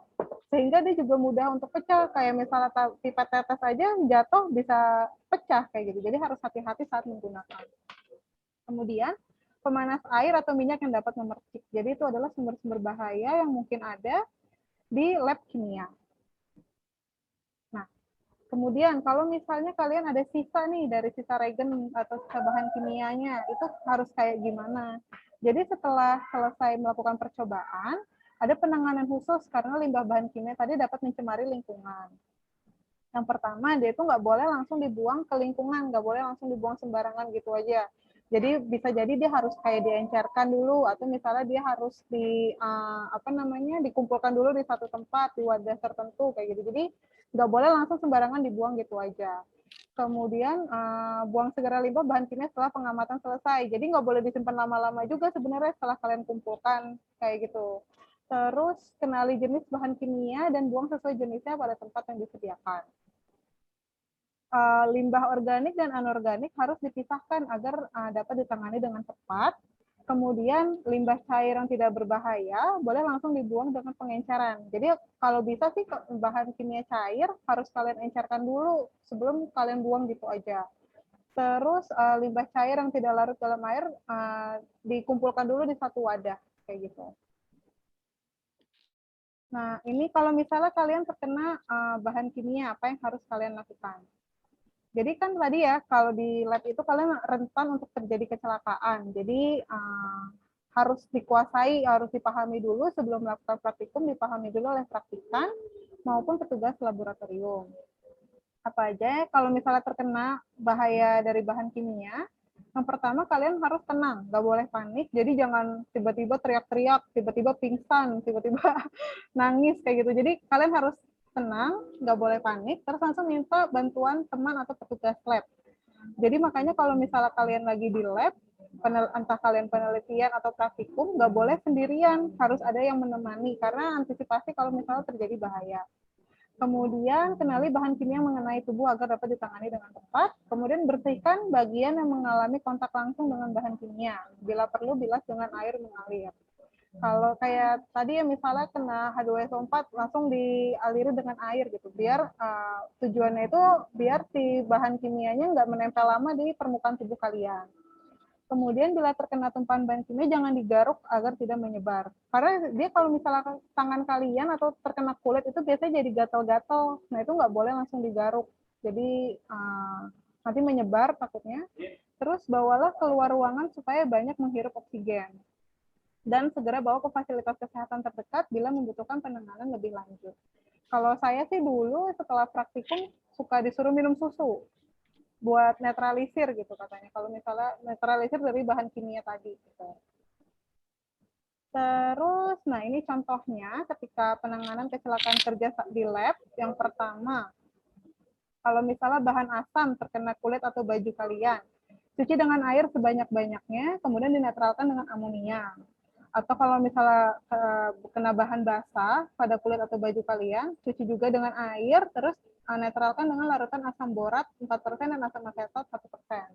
sehingga dia juga mudah untuk pecah. Kayak misalnya pipet tetes aja jatuh bisa pecah kayak gitu. Jadi harus hati-hati saat menggunakan. Kemudian pemanas air atau minyak yang dapat memercik. Jadi itu adalah sumber-sumber bahaya yang mungkin ada di lab kimia. Kemudian kalau misalnya kalian ada sisa nih dari sisa regen atau sisa bahan kimianya, itu harus kayak gimana? Jadi setelah selesai melakukan percobaan, ada penanganan khusus karena limbah bahan kimia tadi dapat mencemari lingkungan. Yang pertama, dia itu nggak boleh langsung dibuang ke lingkungan, nggak boleh langsung dibuang sembarangan gitu aja. Jadi bisa jadi dia harus kayak diencerkan dulu, atau misalnya dia harus dikumpulkan dulu di satu tempat, di wadah tertentu kayak gitu. Jadi nggak boleh langsung sembarangan dibuang gitu aja. Kemudian buang segera limbah bahan kimia setelah pengamatan selesai. Jadi nggak boleh disimpan lama-lama juga sebenarnya setelah kalian kumpulkan kayak gitu. Terus kenali jenis bahan kimia dan buang sesuai jenisnya pada tempat yang disediakan. Limbah organik dan anorganik harus dipisahkan agar dapat ditangani dengan tepat. Kemudian limbah cair yang tidak berbahaya boleh langsung dibuang dengan pengenceran. Jadi kalau bisa sih bahan kimia cair harus kalian encerkan dulu sebelum kalian buang gitu aja. Terus limbah cair yang tidak larut dalam air dikumpulkan dulu di satu wadah kayak gitu. Nah ini kalau misalnya kalian terkena bahan kimia, apa yang harus kalian lakukan? Jadi kan tadi ya, kalau di lab itu kalian rentan untuk terjadi kecelakaan. Jadi harus dikuasai, harus dipahami dulu sebelum melakukan praktikum, dipahami dulu oleh praktikan maupun petugas laboratorium. Apa aja kalau misalnya terkena bahaya dari bahan kimia, Yang pertama, kalian harus tenang, nggak boleh panik, jadi jangan tiba-tiba teriak-teriak, tiba-tiba pingsan, tiba-tiba nangis, kayak gitu. Jadi kalian harus tenang, nggak boleh panik, terus langsung minta bantuan teman atau petugas lab. Jadi makanya kalau misalnya kalian lagi di lab, entah kalian penelitian atau praktikum, nggak boleh sendirian, harus ada yang menemani, karena antisipasi kalau misalnya terjadi bahaya. Kemudian kenali bahan kimia mengenai tubuh agar dapat ditangani dengan tepat. Kemudian bersihkan bagian yang mengalami kontak langsung dengan bahan kimia. Bila perlu, bilas dengan air mengalir. Kalau kayak tadi ya misalnya kena H2SO4 langsung dialiri dengan air gitu. Biar tujuannya itu biar si bahan kimianya nggak menempel lama di permukaan tubuh kalian. Kemudian bila terkena tumpahan bahan kimia jangan digaruk agar tidak menyebar. Karena dia kalau misalnya tangan kalian atau terkena kulit itu biasanya jadi gatal-gatal. Nah itu nggak boleh langsung digaruk. Jadi nanti menyebar takutnya. Terus bawalah keluar ruangan supaya banyak menghirup oksigen. Dan segera bawa ke fasilitas kesehatan terdekat bila membutuhkan penanganan lebih lanjut. Kalau saya sih dulu setelah praktikum suka disuruh minum susu buat netralisir gitu katanya. Kalau misalnya netralisir dari bahan kimia tadi. Gitu. Terus, nah ini contohnya ketika penanganan kecelakaan kerja di lab. Yang pertama, kalau misalnya bahan asam terkena kulit atau baju kalian, cuci dengan air sebanyak-banyaknya, kemudian dinetralkan dengan amonia. Atau kalau misalnya kena bahan basah pada kulit atau baju kalian, cuci juga dengan air, terus netralkan dengan larutan asam borat 4% dan asam asetat 1%.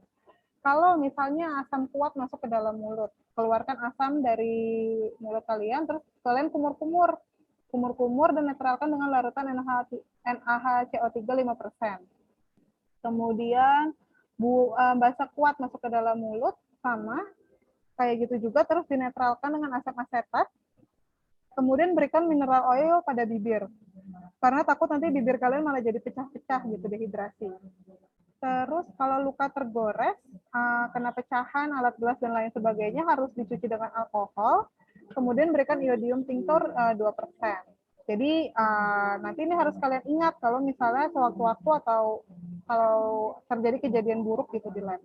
Kalau misalnya asam kuat masuk ke dalam mulut, keluarkan asam dari mulut kalian, terus kalian kumur-kumur dan netralkan dengan larutan NaHCO3 5%. Kemudian basa kuat masuk ke dalam mulut, sama kayak gitu juga, terus dinetralkan dengan asam asetat. Kemudian berikan mineral oil pada bibir, karena takut nanti bibir kalian malah jadi pecah-pecah gitu, dehidrasi. Terus kalau luka tergores, kena pecahan, alat gelas dan lain sebagainya harus dicuci dengan alkohol. Kemudian berikan iodium tinctur 2%. Jadi nanti ini harus kalian ingat kalau misalnya sewaktu-waktu atau kalau terjadi kejadian buruk gitu di lab.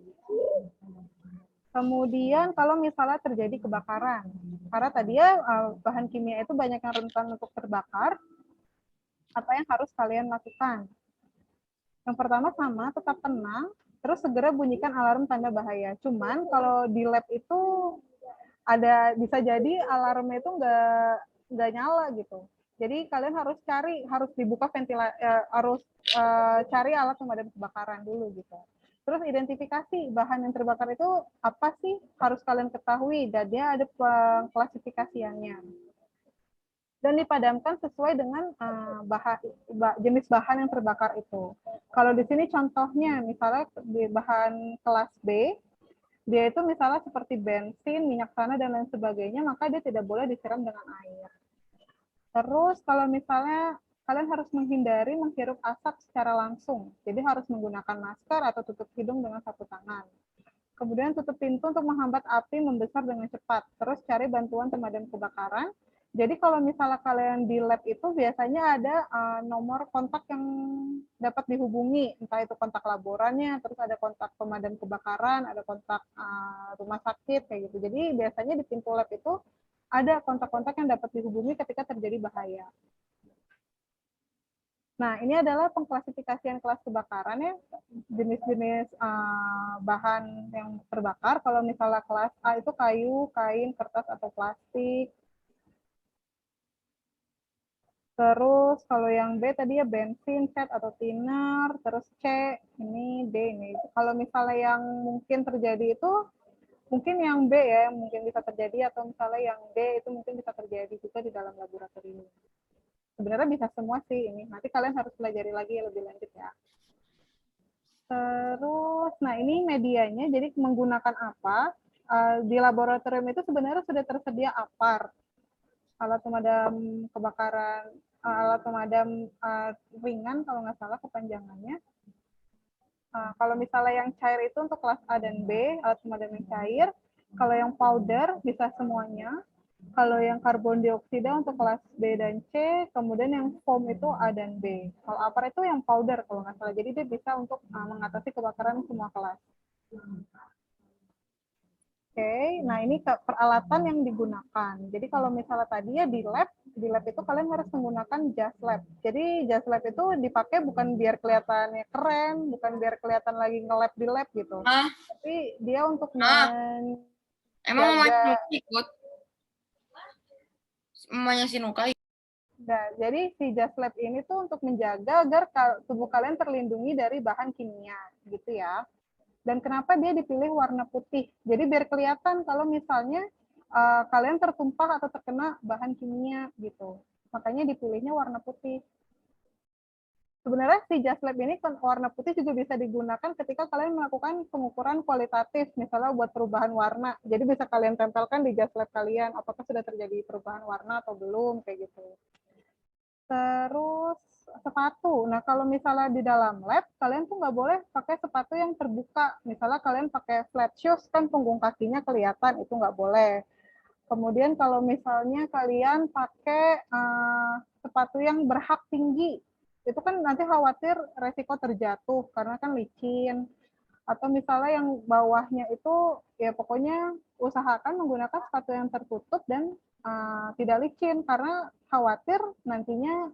Kemudian kalau misalnya terjadi kebakaran, karena tadi ya bahan kimia itu banyak yang rentan untuk terbakar, apa yang harus kalian lakukan? Yang pertama sama, tetap tenang, terus segera bunyikan alarm tanda bahaya. Cuman kalau di lab itu bisa jadi alarmnya itu nggak nyala gitu. Jadi kalian harus dibuka harus cari alat pemadam kebakaran dulu gitu. Terus identifikasi bahan yang terbakar itu apa sih harus kalian ketahui, dan dia ada klasifikasiannya. Dan dipadamkan sesuai dengan jenis bahan yang terbakar itu. Kalau di sini contohnya, misalnya di bahan kelas B, dia itu misalnya seperti bensin, minyak tanah, dan lain sebagainya, maka dia tidak boleh disiram dengan air. Terus kalau misalnya kalian harus menghindari menghirup asap secara langsung, jadi harus menggunakan masker atau tutup hidung dengan sapu tangan. Kemudian tutup pintu untuk menghambat api membesar dengan cepat. Terus cari bantuan pemadam kebakaran. Jadi kalau misalnya kalian di lab itu biasanya ada nomor kontak yang dapat dihubungi, entah itu kontak laborannya, terus ada kontak pemadam kebakaran, ada kontak rumah sakit kayak gitu. Jadi biasanya di pintu lab itu ada kontak-kontak yang dapat dihubungi ketika terjadi bahaya. Nah, ini adalah pengklasifikasian kelas kebakaran ya, jenis-jenis bahan yang terbakar. Kalau misalnya kelas A itu kayu, kain, kertas, atau plastik. Terus kalau yang B tadi ya bensin, cat, atau thinner. Terus C, ini D ini. Kalau misalnya yang mungkin terjadi itu, mungkin yang B ya, yang mungkin bisa terjadi, atau misalnya yang D itu mungkin bisa terjadi juga di dalam laboratorium. Sebenarnya bisa semua sih ini. Nanti kalian harus pelajari lagi lebih lanjut ya. Terus, nah ini medianya. Jadi menggunakan apa? Di laboratorium itu sebenarnya sudah tersedia APAR, alat pemadam kebakaran, alat pemadam ringan kalau nggak salah kepanjangannya. Kalau misalnya yang cair itu untuk kelas A dan B, alat pemadam yang cair. Kalau yang powder bisa semuanya. Kalau yang karbon dioksida untuk kelas B dan C, kemudian yang foam itu A dan B. Kalau APAR itu yang powder kalau nggak salah. Jadi dia bisa untuk mengatasi kebakaran semua kelas. Oke, nah ini peralatan yang digunakan. Jadi kalau misalnya tadi ya di lab itu kalian harus menggunakan jas lab. Jadi jas lab itu dipakai bukan biar kelihatannya keren, bukan biar kelihatan lagi nge-lab di lab gitu. Tapi dia untuk Emang mamanya Sinuka ikut? Mamanya Sinuka ikut? Nah, jadi si jas lab ini tuh untuk menjaga agar tubuh kalian terlindungi dari bahan kimia, gitu ya. Dan kenapa dia dipilih warna putih? Jadi biar kelihatan kalau misalnya kalian tertumpah atau terkena bahan kimia gitu. Makanya dipilihnya warna putih. Sebenarnya si jas lab ini warna putih juga bisa digunakan ketika kalian melakukan pengukuran kualitatif, misalnya buat perubahan warna. Jadi bisa kalian tempelkan di jas lab kalian, apakah sudah terjadi perubahan warna atau belum, kayak gitu. Terus sepatu. Nah, kalau misalnya di dalam lab, kalian tuh nggak boleh pakai sepatu yang terbuka. Misalnya kalian pakai flat shoes, kan punggung kakinya kelihatan, itu nggak boleh. Kemudian kalau misalnya kalian pakai sepatu yang berhak tinggi, itu kan nanti khawatir resiko terjatuh, karena kan licin. Atau misalnya yang bawahnya itu, ya pokoknya usahakan menggunakan sepatu yang tertutup dan tidak licin, karena khawatir nantinya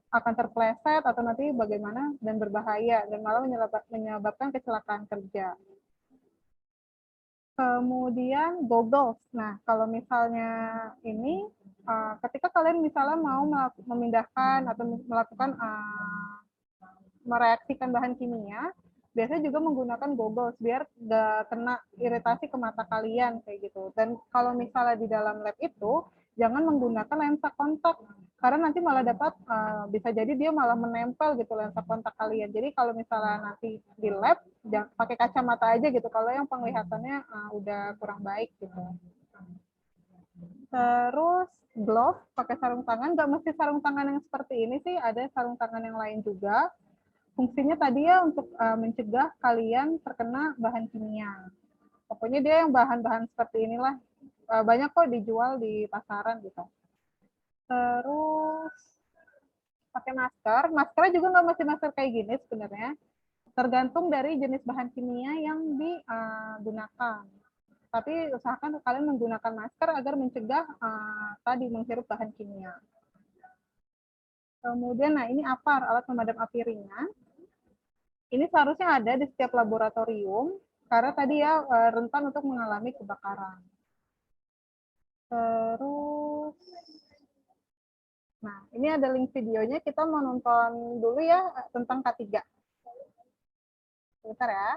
akan terpleset atau nanti bagaimana dan berbahaya dan malah menyebabkan kecelakaan kerja. Kemudian goggles. Nah, kalau misalnya ini ketika kalian misalnya mau memindahkan atau melakukan mereaksikan bahan kimia, biasanya juga menggunakan goggles biar nggak kena iritasi ke mata kalian kayak gitu. Dan kalau misalnya di dalam lab itu jangan menggunakan lensa kontak karena nanti malah dapat bisa jadi dia malah menempel gitu lensa kontak kalian. Jadi kalau misalnya nanti di lab jangan pakai kacamata aja gitu kalau yang penglihatannya udah kurang baik gitu. Terus glove pakai sarung tangan, nggak mesti sarung tangan yang seperti ini sih, ada sarung tangan yang lain juga. Fungsinya tadi ya untuk mencegah kalian terkena bahan kimia. Pokoknya dia yang bahan-bahan seperti inilah banyak kok dijual di pasaran gitu. Terus pakai masker. Maskernya juga nggak mesti masker kayak gini sebenarnya. Tergantung dari jenis bahan kimia yang digunakan. Tapi usahakan kalian menggunakan masker agar mencegah tadi menghirup bahan kimia. Kemudian, nah ini APAR, alat pemadam api ringan. Ini seharusnya ada di setiap laboratorium, karena tadi ya rentan untuk mengalami kebakaran. Terus, nah ini ada link videonya, kita mau nonton dulu ya tentang K3. Sebentar ya.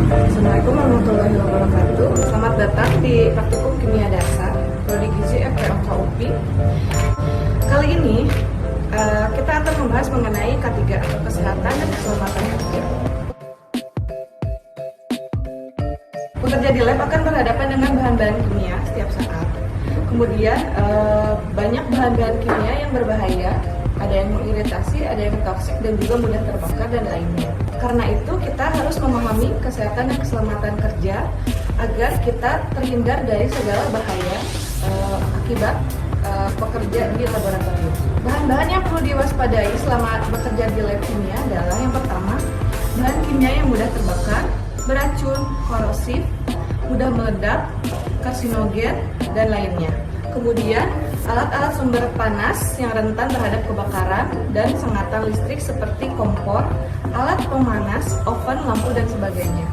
Assalamualaikum warahmatullahi wabarakatuh. Selamat datang di Praktikum Kimia Dasar Prodi Gizi FPLK UPI. Kali ini kita akan membahas mengenai K3 atau kesehatan dan keselamatan kerja. Pekerja di lab akan berhadapan dengan bahan-bahan kimia setiap saat. Kemudian banyak bahan-bahan kimia yang berbahaya, ada yang mengiritasi, ada yang toksik dan juga mudah terbakar dan lainnya. Karena itu kita harus memahami kesehatan dan keselamatan kerja agar kita terhindar dari segala bahaya akibat pekerja di laboratorium. Bahan-bahan yang perlu diwaspadai selama bekerja di lab kimia adalah yang pertama, bahan kimia yang mudah terbakar, beracun, korosif, mudah meledak, karsinogen, dan lainnya. Kemudian, alat-alat sumber panas yang rentan terhadap kebakaran dan sengatan listrik seperti kompor, alat pemanas, oven, lampu, dan sebagainya.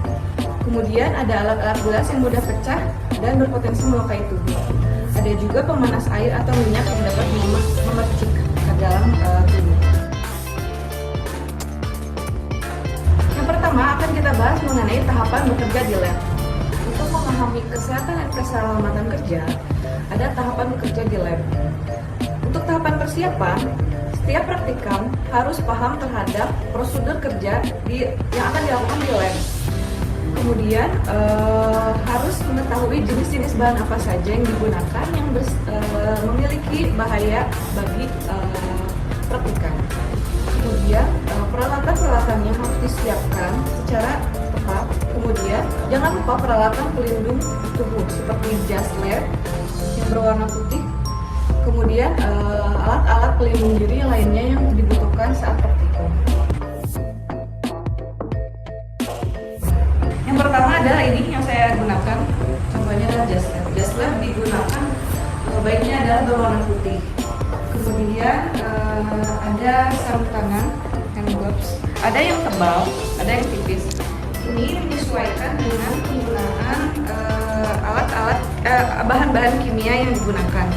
Kemudian ada alat-alat gelas yang mudah pecah dan berpotensi melukai tubuh. Ada juga pemanas air atau minyak yang dapat memercik ke dalam tubuh. Yang pertama akan kita bahas mengenai tahapan bekerja di lab. Untuk memahami kesehatan dan keselamatan kerja, ada tahapan bekerja di lab. Untuk tahapan persiapan, setiap praktikam harus paham terhadap prosedur kerja yang akan dilakukan di lab. Kemudian harus mengetahui jenis-jenis bahan apa saja yang digunakan yang memiliki bahaya bagi percikan. Kemudian peralatan-peralatannya harus disiapkan secara tepat. Kemudian jangan lupa peralatan pelindung tubuh seperti jas lab yang berwarna putih. Kemudian alat-alat pelindung diri lainnya yang dibutuhkan saat praktikum. Yang pertama adalah ini yang saya gunakan, contohnya adalah jas lab. Jas lab digunakan baiknya adalah berwarna putih. Kemudian ada sarung tangan, hand gloves. Ada yang tebal, ada yang tipis. Ini menyesuaikan dengan penggunaan alat-alat bahan-bahan kimia yang digunakan.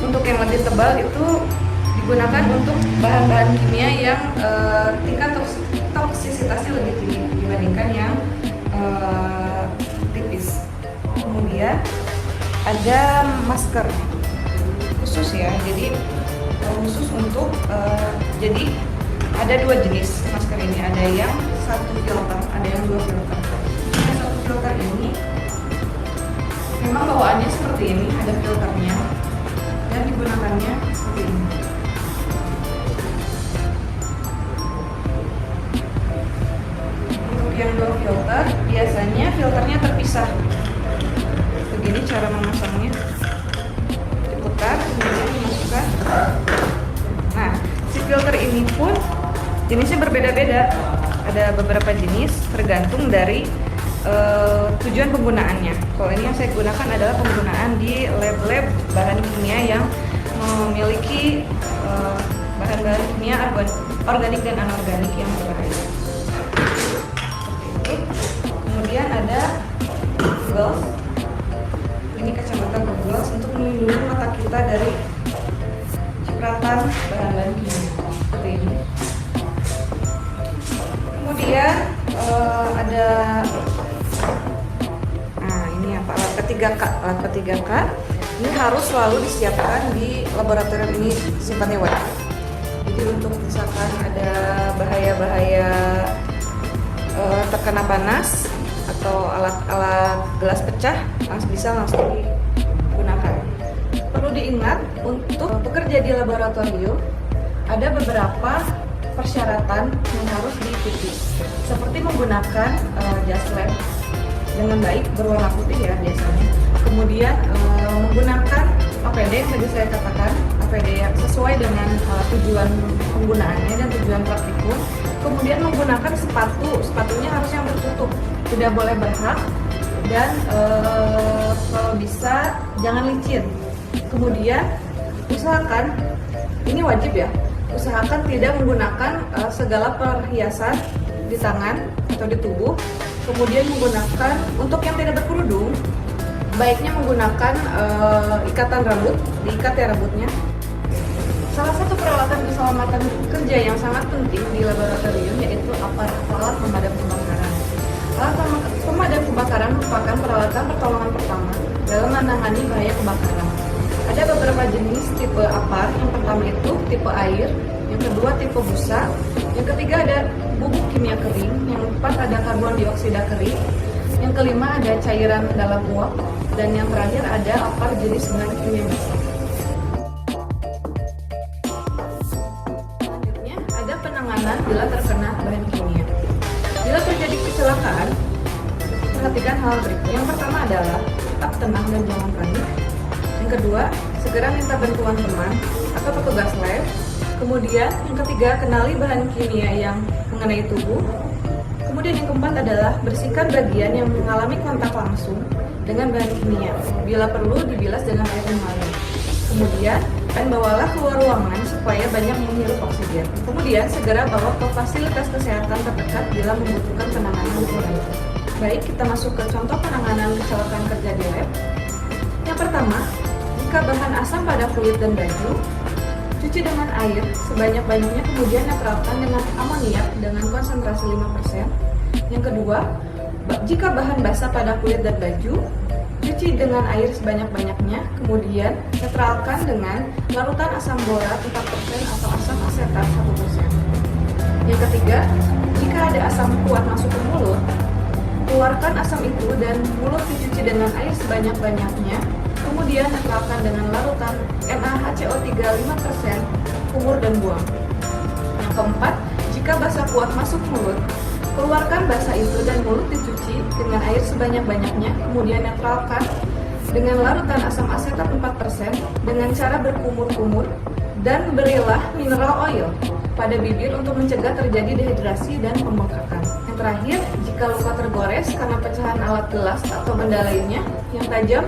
Untuk yang lebih tebal itu digunakan untuk bahan-bahan kimia yang tingkat toksisitasnya lebih tinggi dibandingkan yang tipis. Kemudian ada masker khusus ya, jadi khusus untuk jadi ada dua jenis masker ini, ada yang satu filter, ada yang dua filter. Yang satu filter ini memang bawaannya seperti ini, ada filternya dan digunakannya seperti ini. Untuk yang dua filter biasanya filternya terpisah. Begini cara memasangnya, diputar kemudian dimasukkan. Nah, si filter ini pun jenisnya berbeda-beda. Ada beberapa jenis tergantung dari tujuan penggunaannya. Kalau ini yang saya gunakan adalah penggunaan di lab-lab bahan kimia yang memiliki bahan-bahan kimia organik dan anorganik yang berbahaya. Seperti itu. Kemudian ada gloves. Ini kacamata gloves untuk melindungi mata kita dari cipratan bahan-bahan kimia seperti ini. Kemudian ada ini apa, alat P3K. Alat P3K ini harus selalu disiapkan di laboratorium, ini sifatnya wajib. Jadi untuk misalkan ada bahaya-bahaya terkena panas atau alat-alat gelas pecah bisa langsung digunakan. Perlu diingat untuk bekerja di laboratorium ada beberapa persyaratan yang harus diikuti, seperti menggunakan jas lab dengan baik berwarna putih ya biasanya. Kemudian menggunakan APD yang tadi saya katakan, APD yang sesuai dengan tujuan penggunaannya dan tujuan praktikum. Kemudian menggunakan sepatunya harus yang tertutup, tidak boleh berhak, dan kalau bisa jangan licin. Kemudian usahakan, ini wajib ya, usahakan tidak menggunakan segala perhiasan di tangan atau di tubuh. Kemudian menggunakan, untuk yang tidak berkerudung, baiknya menggunakan ikatan rambut, diikat ya rambutnya. Salah satu peralatan keselamatan kerja yang sangat penting di laboratorium yaitu alat pemadam kebakaran. Alat pemadam kebakaran merupakan peralatan pertolongan pertama dalam menangani bahaya kebakaran. Ada beberapa jenis tipe apar. Yang pertama itu tipe air, yang kedua tipe busa, yang ketiga ada bubuk kimia kering, yang keempat ada karbon dioksida kering, yang kelima ada cairan dalam uap, dan yang terakhir ada apar jenis bahan kimia besar. Selanjutnya ada penanganan bila terkena bahan kimia. Bila terjadi kecelakaan, perhatikan hal berikut. Yang pertama adalah tetap tenang dan jangan panik. Yang kedua, segera minta bantuan teman atau petugas lab. Kemudian yang ketiga, kenali bahan kimia yang mengenai tubuh. Kemudian yang keempat adalah bersihkan bagian yang mengalami kontak langsung dengan bahan kimia. Bila perlu dibilas dengan air mengalir. Kemudian bawalah keluar ruangan supaya banyak menghirup oksigen. Kemudian segera bawa ke fasilitas kesehatan terdekat bila membutuhkan penanganan lebih lanjut. Baik, kita masuk ke contoh penanganan kecelakaan kerja di lab. Yang pertama, jika bahan asam pada kulit dan baju, cuci dengan air sebanyak-banyaknya, kemudian netralkan dengan amoniak dengan konsentrasi 5%. Yang kedua, jika bahan basah pada kulit dan baju, cuci dengan air sebanyak-banyaknya, kemudian netralkan dengan larutan asam borat 4% atau asam asetat 1%. Yang ketiga, jika ada asam kuat masuk ke mulut, Keluarkan asam itu dan mulut dicuci dengan air sebanyak-banyaknya, kemudian netralkan dengan larutan NaHCO3 5%, kumur dan buang. Yang keempat, jika basa kuat masuk mulut, keluarkan basa itu dan mulut dicuci dengan air sebanyak-banyaknya, kemudian netralkan dengan larutan asam asetat 4% dengan cara berkumur-kumur, dan berilah mineral oil pada bibir untuk mencegah terjadi dehidrasi dan pembengkakan. Yang terakhir, jika luka tergores karena pecahan alat gelas atau benda lainnya yang tajam,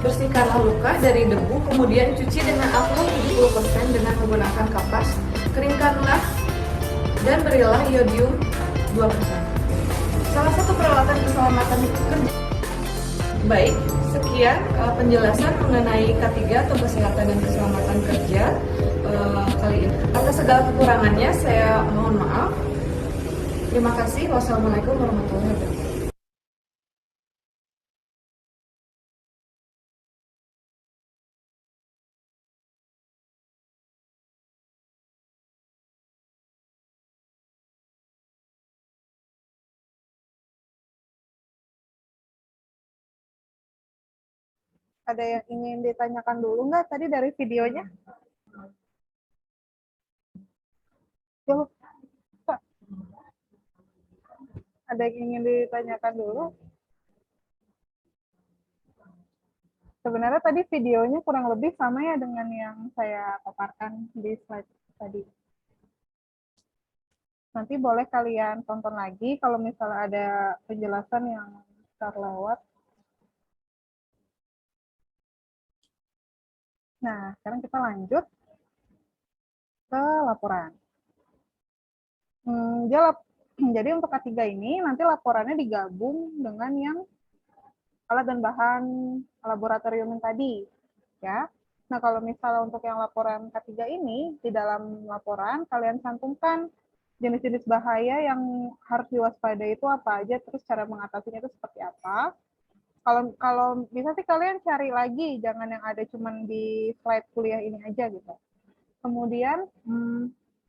bersihkanlah luka dari debu, kemudian cuci dengan alkohol 70% dengan menggunakan kapas, keringkanlah, dan berilah iodium 2%. Salah satu peralatan keselamatan kerja. Baik, sekian penjelasan mengenai K3 atau kesehatan dan keselamatan kerja kali ini. Atas segala kekurangannya saya mohon maaf. Terima kasih. Wassalamualaikum warahmatullahi wabarakatuh. Ada yang ingin ditanyakan dulu nggak tadi dari videonya? Yuk, Pak. Ada yang ingin ditanyakan dulu? Sebenarnya tadi videonya kurang lebih sama ya dengan yang saya paparkan di slide tadi. Nanti boleh kalian tonton lagi kalau misalnya ada penjelasan yang terlewat. Nah, sekarang kita lanjut ke laporan. Jadi untuk K3 ini nanti laporannya digabung dengan yang alat dan bahan laboratorium yang tadi, ya. Nah, kalau misalnya untuk yang laporan K3 ini, di dalam laporan kalian cantumkan jenis-jenis bahaya yang harus diwaspadai itu apa aja, terus cara mengatasinya itu seperti apa. Kalau bisa sih kalian cari lagi, jangan yang ada cuman di slide kuliah ini aja gitu. Kemudian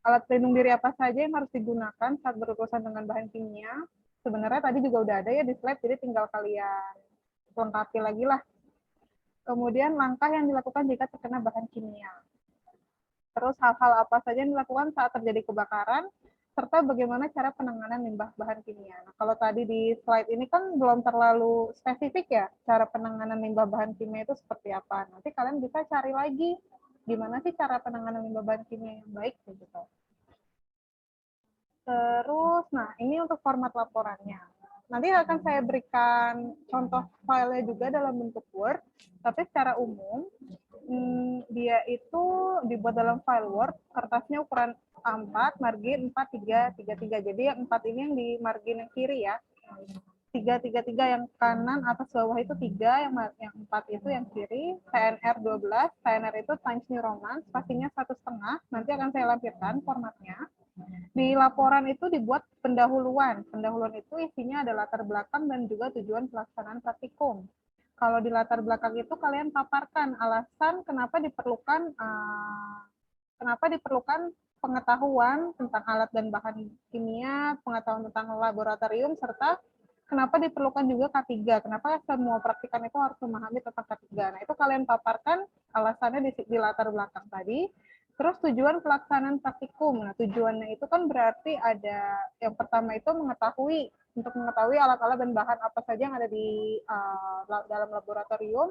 alat pelindung diri apa saja yang harus digunakan saat berurusan dengan bahan kimia. Sebenarnya tadi juga udah ada ya di slide, jadi tinggal kalian lengkapi lagi lah. Kemudian langkah yang dilakukan jika terkena bahan kimia. Terus hal-hal apa saja yang dilakukan saat terjadi kebakaran, serta bagaimana cara penanganan limbah bahan kimia. Nah, kalau tadi di slide ini kan belum terlalu spesifik ya, cara penanganan limbah bahan kimia itu seperti apa. Nanti kalian bisa cari lagi, gimana sih cara penanganan limbah bahan kimia yang baik, gitu. Terus, nah ini untuk format laporannya. Nanti akan saya berikan contoh filenya juga dalam bentuk Word, tapi secara umum, dia itu dibuat dalam file Word, kertasnya ukuran A4, margin 4333. Jadi yang 4 ini yang di margin yang kiri ya. 333 yang kanan, atas bawah itu 3, yang 4 itu yang kiri. TNR 12, TNR itu Times New Roman, spasinya 1,5. Nanti akan saya lampirkan formatnya. Di laporan itu dibuat pendahuluan. Pendahuluan itu isinya ada latar belakang dan juga tujuan pelaksanaan praktikum. Kalau di latar belakang itu kalian paparkan alasan kenapa diperlukan pengetahuan tentang alat dan bahan kimia, pengetahuan tentang laboratorium, serta kenapa diperlukan juga K3. Kenapa semua praktikan itu harus memahami tentang K3. Nah, itu kalian paparkan alasannya di latar belakang tadi. Terus tujuan pelaksanaan praktikum. Nah, tujuannya itu kan berarti ada yang pertama itu untuk mengetahui alat-alat dan bahan apa saja yang ada di dalam laboratorium.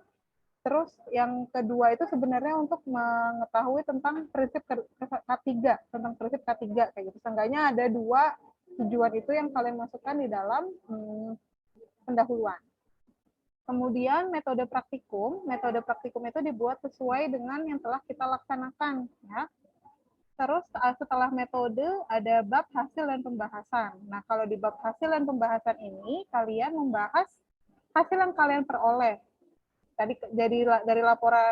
Terus yang kedua itu sebenarnya untuk mengetahui tentang prinsip K3, tentang prinsip K3 kayak gitu. Seenggaknya ada 2 tujuan itu yang kalian masukkan di dalam pendahuluan. Kemudian metode praktikum itu dibuat sesuai dengan yang telah kita laksanakan, ya. Terus setelah metode ada bab hasil dan pembahasan. Nah, kalau di bab hasil dan pembahasan ini kalian membahas hasil yang kalian peroleh. Tadi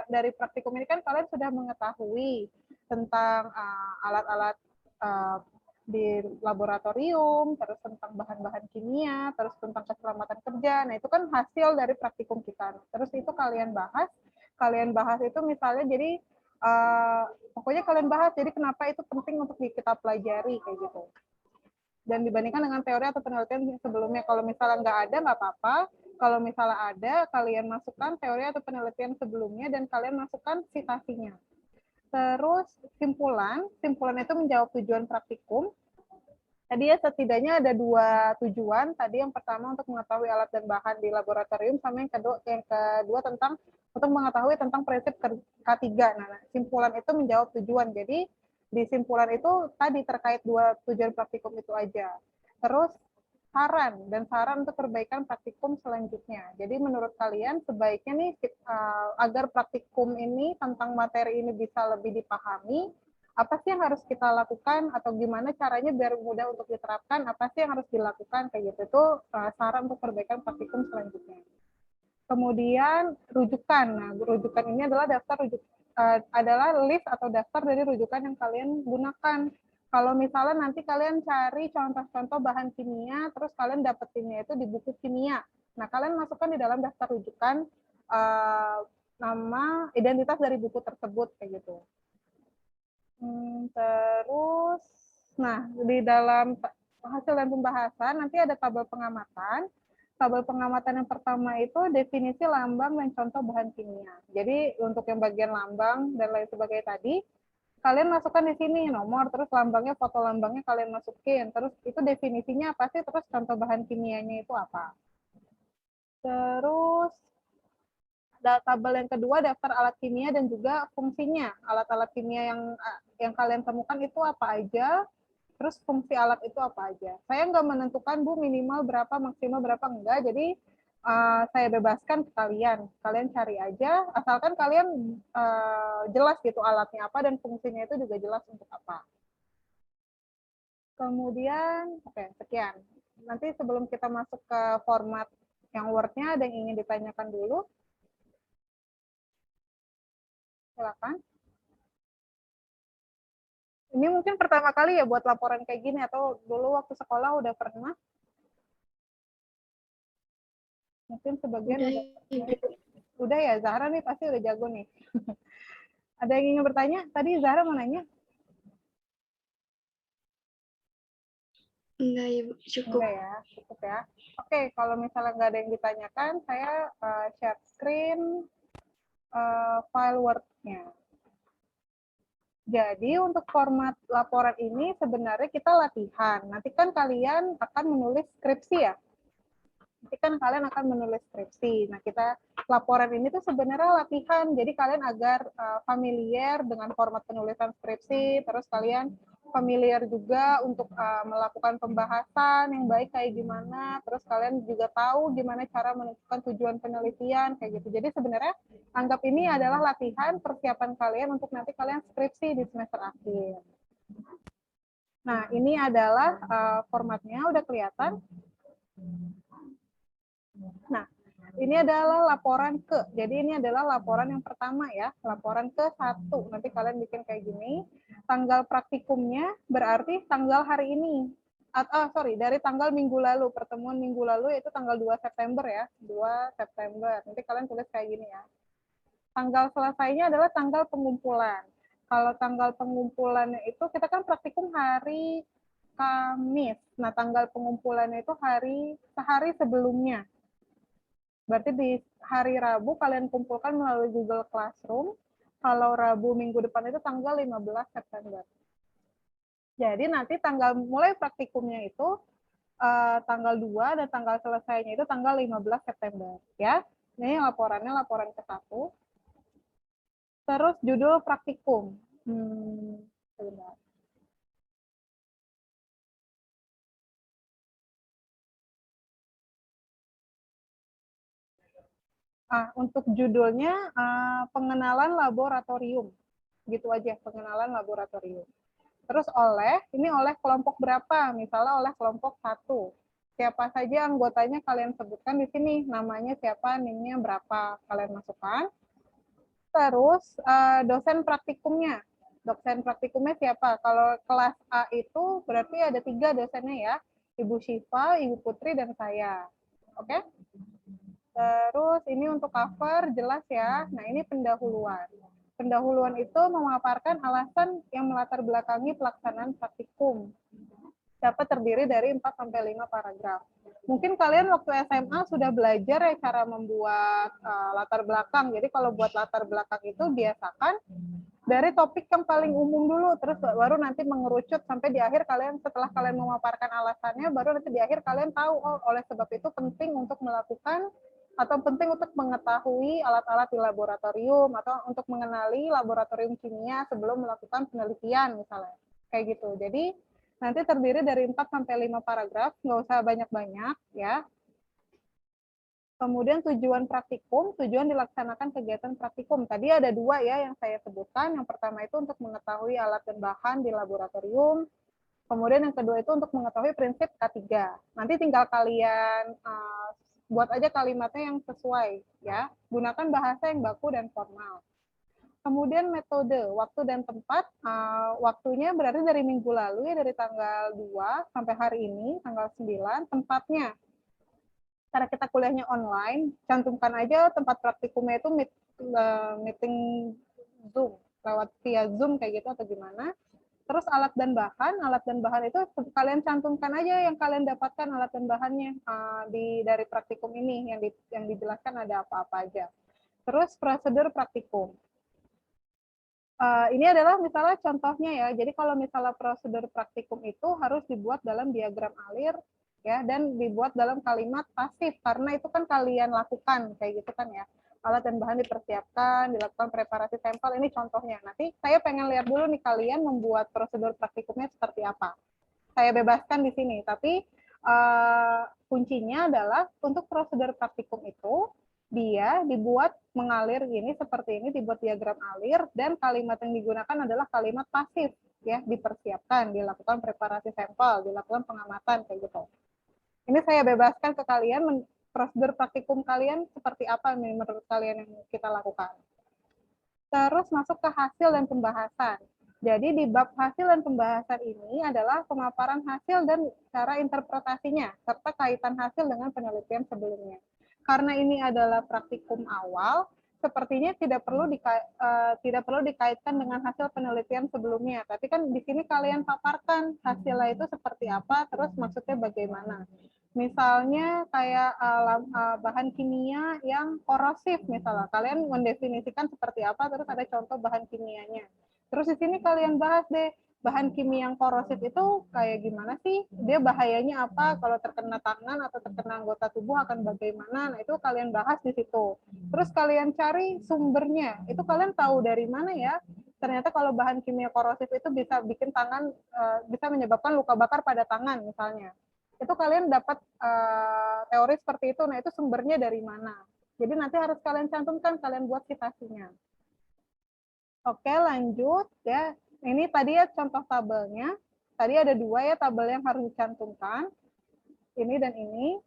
dari praktikum ini kan kalian sudah mengetahui tentang alat-alat di laboratorium, terus tentang bahan-bahan kimia, terus tentang keselamatan kerja. Nah, itu kan hasil dari praktikum kita. Terus itu kalian bahas itu misalnya jadi pokoknya kalian bahas jadi kenapa itu penting untuk kita pelajari kayak gitu. dan dibandingkan dengan teori atau penelitian sebelumnya. Kalau misalnya nggak ada, nggak apa-apa. Kalau misalnya ada, kalian masukkan teori atau penelitian sebelumnya dan kalian masukkan citasinya. Terus simpulan itu menjawab tujuan praktikum. Tadi ya setidaknya ada 2 tujuan. Tadi yang pertama untuk mengetahui alat dan bahan di laboratorium, sama yang kedua tentang untuk mengetahui tentang prinsip K3. Nah, simpulan itu menjawab tujuan. Jadi di simpulan itu tadi terkait 2 tujuan praktikum itu aja. Terus saran untuk perbaikan praktikum selanjutnya. Jadi menurut kalian sebaiknya nih agar praktikum ini tentang materi ini bisa lebih dipahami, apa sih yang harus kita lakukan atau gimana caranya biar mudah untuk diterapkan, apa sih yang harus dilakukan kayak gitu. Itu saran untuk perbaikan praktikum selanjutnya. Kemudian rujukan. Nah, rujukan ini adalah adalah list atau daftar dari rujukan yang kalian gunakan. Kalau misalnya nanti kalian cari contoh-contoh bahan kimia, terus kalian dapetinnya itu di buku kimia. Nah, kalian masukkan di dalam daftar rujukan nama identitas dari buku tersebut kayak gitu. Terus, nah di dalam hasil dan pembahasan nanti ada tabel pengamatan. Tabel pengamatan yang pertama itu definisi lambang dan contoh bahan kimia. Jadi untuk yang bagian lambang dan lain sebagainya tadi, kalian masukkan di sini nomor, terus lambangnya, foto lambangnya kalian masukin. Terus itu definisinya apa sih, terus contoh bahan kimianya itu apa. Terus tabel yang kedua daftar alat kimia dan juga fungsinya. Alat-alat kimia yang kalian temukan itu apa aja, terus fungsi alat itu apa aja. Saya nggak menentukan, Bu, minimal berapa, maksimal berapa, enggak. Jadi saya bebaskan ke kalian. Kalian cari aja, asalkan kalian jelas gitu alatnya apa dan fungsinya itu juga jelas untuk apa. Kemudian, oke, sekian. Nanti sebelum kita masuk ke format yang Word-nya, ada yang ingin ditanyakan dulu? Silakan. Ini mungkin pertama kali ya buat laporan kayak gini, atau dulu waktu sekolah udah pernah? Mungkin sebagian udah ya, Zahra nih pasti udah jago nih. Ada yang ingin bertanya? Tadi Zahra mau nanya? Enggak ya, Bu. Cukup. Enggak ya, cukup ya. Oke, kalau misalnya nggak ada yang ditanyakan, saya share screen file Word-nya. Jadi untuk format laporan ini sebenarnya kita latihan. Nanti kan kalian akan menulis skripsi ya. Nanti kan kalian akan menulis skripsi. Nah, laporan ini tuh sebenarnya latihan. Jadi kalian agar familiar dengan format penulisan skripsi, terus kalian familiar juga untuk melakukan pembahasan yang baik kayak gimana, terus kalian juga tahu gimana cara menentukan tujuan penelitian kayak gitu. Jadi sebenarnya anggap ini adalah latihan persiapan kalian untuk nanti kalian skripsi di semester akhir. Nah, ini adalah formatnya, udah kelihatan. Nah, ini adalah laporan ke. Jadi ini adalah laporan yang pertama ya, laporan ke-1. Nanti kalian bikin kayak gini. Tanggal praktikumnya berarti tanggal hari ini. Dari tanggal minggu lalu, pertemuan minggu lalu itu tanggal 2 September ya. 2 September. Nanti kalian tulis kayak gini ya. Tanggal selesainya adalah tanggal pengumpulan. Kalau tanggal pengumpulannya itu, kita kan praktikum hari Kamis. Nah, tanggal pengumpulannya itu sehari sebelumnya. Berarti di hari Rabu kalian kumpulkan melalui Google Classroom. Kalau Rabu minggu depan itu tanggal 15 September. Jadi nanti mulai praktikumnya itu tanggal 2 dan tanggal selesainya itu tanggal 15 September. Ya, ini laporan ke-1. Terus judul praktikum. Sebentar. Untuk judulnya pengenalan laboratorium, gitu aja, pengenalan laboratorium. Terus oleh kelompok berapa? Misalnya oleh kelompok 1. Siapa saja anggotanya kalian sebutkan di sini, namanya siapa, NIM-nya berapa, kalian masukkan. Terus dosen praktikumnya siapa? Kalau kelas A itu berarti ada 3 dosennya ya, Ibu Syifa, Ibu Putri, dan saya. Oke? Terus ini untuk cover, jelas ya. Nah, ini pendahuluan. Pendahuluan itu memaparkan alasan yang melatar belakangi pelaksanaan praktikum. dapat terdiri dari 4-5 paragraf. Mungkin kalian waktu SMA sudah belajar ya cara membuat latar belakang. Jadi kalau buat latar belakang itu biasakan dari topik yang paling umum dulu, terus baru nanti mengerucut sampai di akhir kalian, setelah kalian memaparkan alasannya, baru nanti di akhir kalian tahu, oh oleh sebab itu penting untuk melakukan atau penting untuk mengetahui alat-alat di laboratorium atau untuk mengenali laboratorium kimia sebelum melakukan penelitian misalnya. Kayak gitu. Jadi nanti terdiri dari 4-5 paragraf, nggak usah banyak-banyak ya. Kemudian tujuan praktikum, tujuan dilaksanakan kegiatan praktikum. Tadi ada 2 ya yang saya sebutkan. Yang pertama itu untuk mengetahui alat dan bahan di laboratorium. Kemudian yang kedua itu untuk mengetahui prinsip K3. Nanti tinggal kalian buat aja kalimatnya yang sesuai ya. Gunakan bahasa yang baku dan formal. Kemudian metode, waktu dan tempat. Waktunya berarti dari minggu lalu ya, dari tanggal 2 sampai hari ini, tanggal 9. Tempatnya, karena kita kuliahnya online, cantumkan aja tempat praktikumnya itu meeting Zoom, lewat via Zoom kayak gitu atau gimana. Terus alat dan bahan itu kalian cantumkan aja yang kalian dapatkan alat dan bahannya dari praktikum ini, yang dijelaskan ada apa-apa aja. Terus prosedur praktikum. Ini adalah misalnya contohnya ya, jadi kalau misalnya prosedur praktikum itu harus dibuat dalam diagram alir, ya, dan dibuat dalam kalimat pasif, karena itu kan kalian lakukan, kayak gitu kan ya. Alat dan bahan dipersiapkan, dilakukan preparasi sampel, ini contohnya. Nanti saya pengen lihat dulu nih kalian membuat prosedur praktikumnya seperti apa. Saya bebaskan di sini, tapi kuncinya adalah untuk prosedur praktikum itu, dia dibuat mengalir gini seperti ini, dibuat diagram alir, dan kalimat yang digunakan adalah kalimat pasif ya, dipersiapkan, dilakukan preparasi sampel, dilakukan pengamatan kayak gitu. Ini saya bebaskan ke kalian, prosedur praktikum kalian seperti apa menurut kalian yang kita lakukan. Terus masuk ke hasil dan pembahasan. Jadi di bab hasil dan pembahasan ini adalah pemaparan hasil dan cara interpretasinya, serta kaitan hasil dengan penelitian sebelumnya. Karena ini adalah praktikum awal, sepertinya tidak perlu dikaitkan dengan hasil penelitian sebelumnya. Tapi kan di sini kalian paparkan hasilnya itu seperti apa, terus maksudnya bagaimana. Misalnya kayak bahan kimia yang korosif, misalnya kalian mendefinisikan seperti apa, terus ada contoh bahan kimianya. Terus di sini kalian bahas deh, bahan kimia yang korosif itu kayak gimana sih? Dia bahayanya apa? Kalau terkena tangan atau terkena anggota tubuh akan bagaimana? Nah, itu kalian bahas di situ. Terus kalian cari sumbernya. Itu kalian tahu dari mana ya? Ternyata kalau bahan kimia korosif itu bisa bikin tangan, bisa menyebabkan luka bakar pada tangan misalnya. Itu kalian dapat teori seperti itu. Nah, itu sumbernya dari mana? Jadi nanti harus kalian cantumkan, kalian buat citasinya. Oke, lanjut ya. Ini tadi ya contoh tabelnya. Tadi ada 2 ya tabel yang harus dicantumkan. Ini dan ini.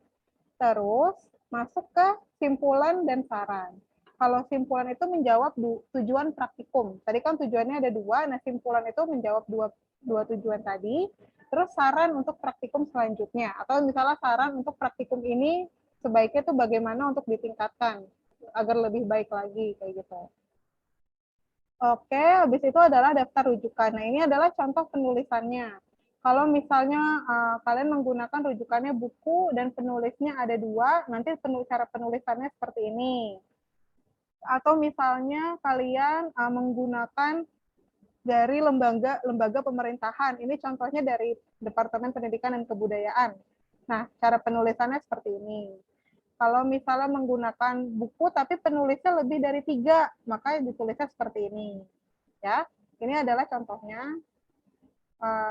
Terus masuk ke simpulan dan saran. Kalau simpulan itu menjawab tujuan praktikum. Tadi kan tujuannya ada 2, nah simpulan itu menjawab dua tujuan tadi. Terus saran untuk praktikum selanjutnya. Atau misalnya saran untuk praktikum ini sebaiknya itu bagaimana untuk ditingkatkan agar lebih baik lagi kayak gitu. Oke, habis itu adalah daftar rujukan. Nah, ini adalah contoh penulisannya. Kalau misalnya kalian menggunakan rujukannya buku dan penulisnya ada 2, nanti cara penulisannya seperti ini. Atau misalnya kalian menggunakan dari lembaga pemerintahan. Ini contohnya dari Departemen Pendidikan dan Kebudayaan. Nah, cara penulisannya seperti ini. Kalau misalnya menggunakan buku tapi penulisnya lebih dari 3, maka ditulisnya seperti ini. Ya, ini adalah contohnya.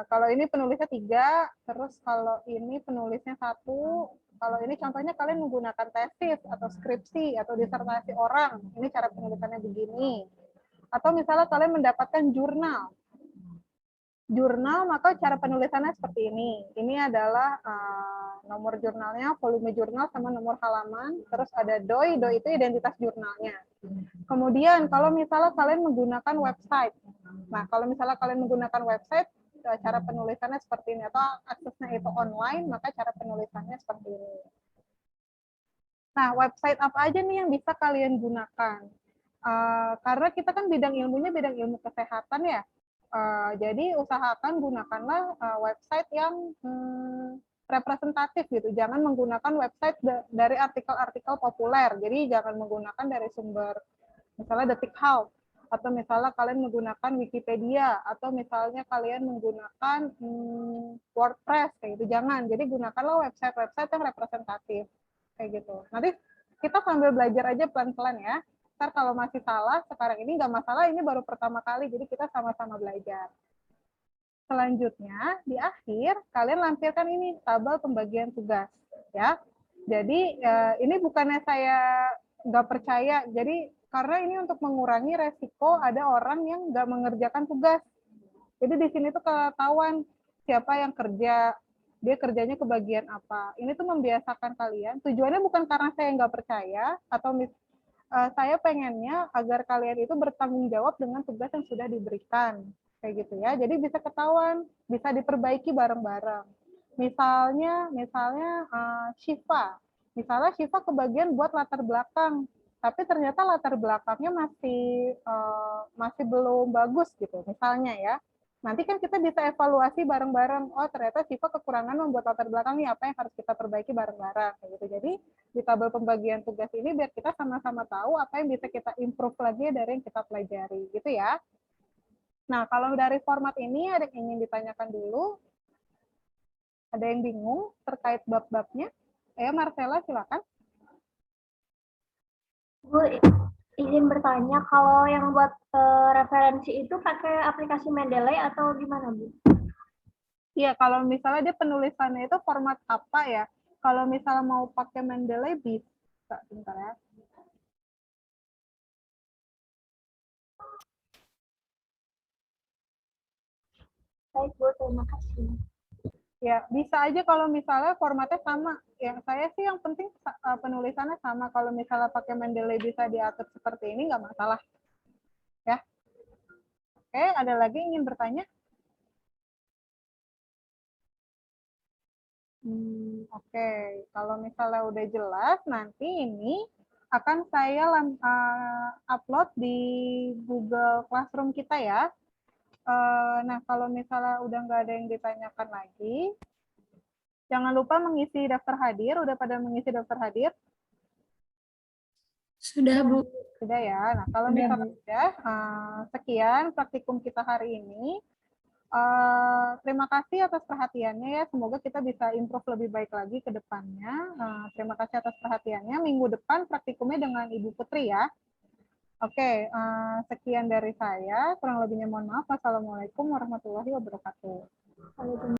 Kalau ini penulisnya 3, terus kalau ini penulisnya 1, kalau ini contohnya kalian menggunakan tesis atau skripsi atau disertasi orang, ini cara penulisannya begini. Atau misalnya kalian mendapatkan jurnal, maka cara penulisannya seperti ini. Ini adalah nomor jurnalnya, volume jurnal sama nomor halaman, terus ada doi itu identitas jurnalnya. Kemudian kalau misalnya kalian menggunakan website, nah kalau misalnya kalian menggunakan website, cara penulisannya seperti ini, atau aksesnya itu online, maka cara penulisannya seperti ini. Nah, website apa aja nih yang bisa kalian gunakan? Karena kita kan bidang ilmunya bidang ilmu kesehatan ya. Jadi usahakan gunakanlah website yang representatif gitu. Jangan menggunakan website dari artikel-artikel populer. Jadi jangan menggunakan dari sumber misalnya Detik Health, atau misalnya kalian menggunakan Wikipedia, atau misalnya kalian menggunakan WordPress kayak gitu. Jangan. Jadi gunakanlah website-website yang representatif kayak gitu. Nanti kita sambil belajar aja pelan-pelan ya. Ntar kalau masih salah, sekarang ini nggak masalah, ini baru pertama kali, jadi kita sama-sama belajar. Selanjutnya, di akhir, kalian lampirkan ini, tabel pembagian tugas. Ya. Jadi, ini bukannya saya nggak percaya, jadi karena ini untuk mengurangi resiko ada orang yang nggak mengerjakan tugas. Jadi di sini tuh ketahuan siapa yang kerja, dia kerjanya ke bagian apa. Ini tuh membiasakan kalian, tujuannya bukan karena saya nggak percaya, atau saya pengennya agar kalian itu bertanggung jawab dengan tugas yang sudah diberikan. Kayak gitu ya. Jadi bisa ketahuan, bisa diperbaiki bareng-bareng. Misalnya Syifa. Misalnya Syifa kebagian buat latar belakang, tapi ternyata latar belakangnya masih belum bagus gitu. Misalnya ya. Nanti kan kita bisa evaluasi bareng-bareng. Oh, ternyata Syifa kekurangan membuat latar belakang nih, apa yang harus kita perbaiki bareng-bareng gitu. Jadi di tabel pembagian tugas ini biar kita sama-sama tahu apa yang bisa kita improve lagi dari yang kita pelajari gitu ya. Nah, kalau dari format ini ada yang ingin ditanyakan dulu? Ada yang bingung terkait bab-babnya? Marcella silakan. Bu, izin bertanya, kalau yang buat referensi itu pakai aplikasi Mendeley atau gimana, Bu? Iya, kalau misalnya dia penulisannya itu format apa ya? Kalau misalnya mau pakai Mendeley bisa, bentar ya. Baik, Bu, terima kasih. Ya, bisa aja kalau misalnya formatnya sama. Yang saya sih yang penting penulisannya sama. Kalau misalnya pakai Mendeley bisa diatur seperti ini, nggak masalah. Ya. Oke, ada lagi yang ingin bertanya? Oke, kalau misalnya udah jelas, nanti ini akan saya upload di Google Classroom kita ya. Nah, kalau misalnya udah nggak ada yang ditanyakan lagi, jangan lupa mengisi daftar hadir. Udah pada mengisi daftar hadir? Sudah, Bu. Sudah ya. Nah, kalau misalnya sudah, sekian praktikum kita hari ini. Terima kasih atas perhatiannya ya. Semoga kita bisa improve lebih baik lagi ke depannya. Terima kasih atas perhatiannya. Minggu depan praktikumnya dengan Ibu Putri ya. Oke, sekian dari saya. Kurang lebihnya mohon maaf. Wassalamualaikum warahmatullahi wabarakatuh.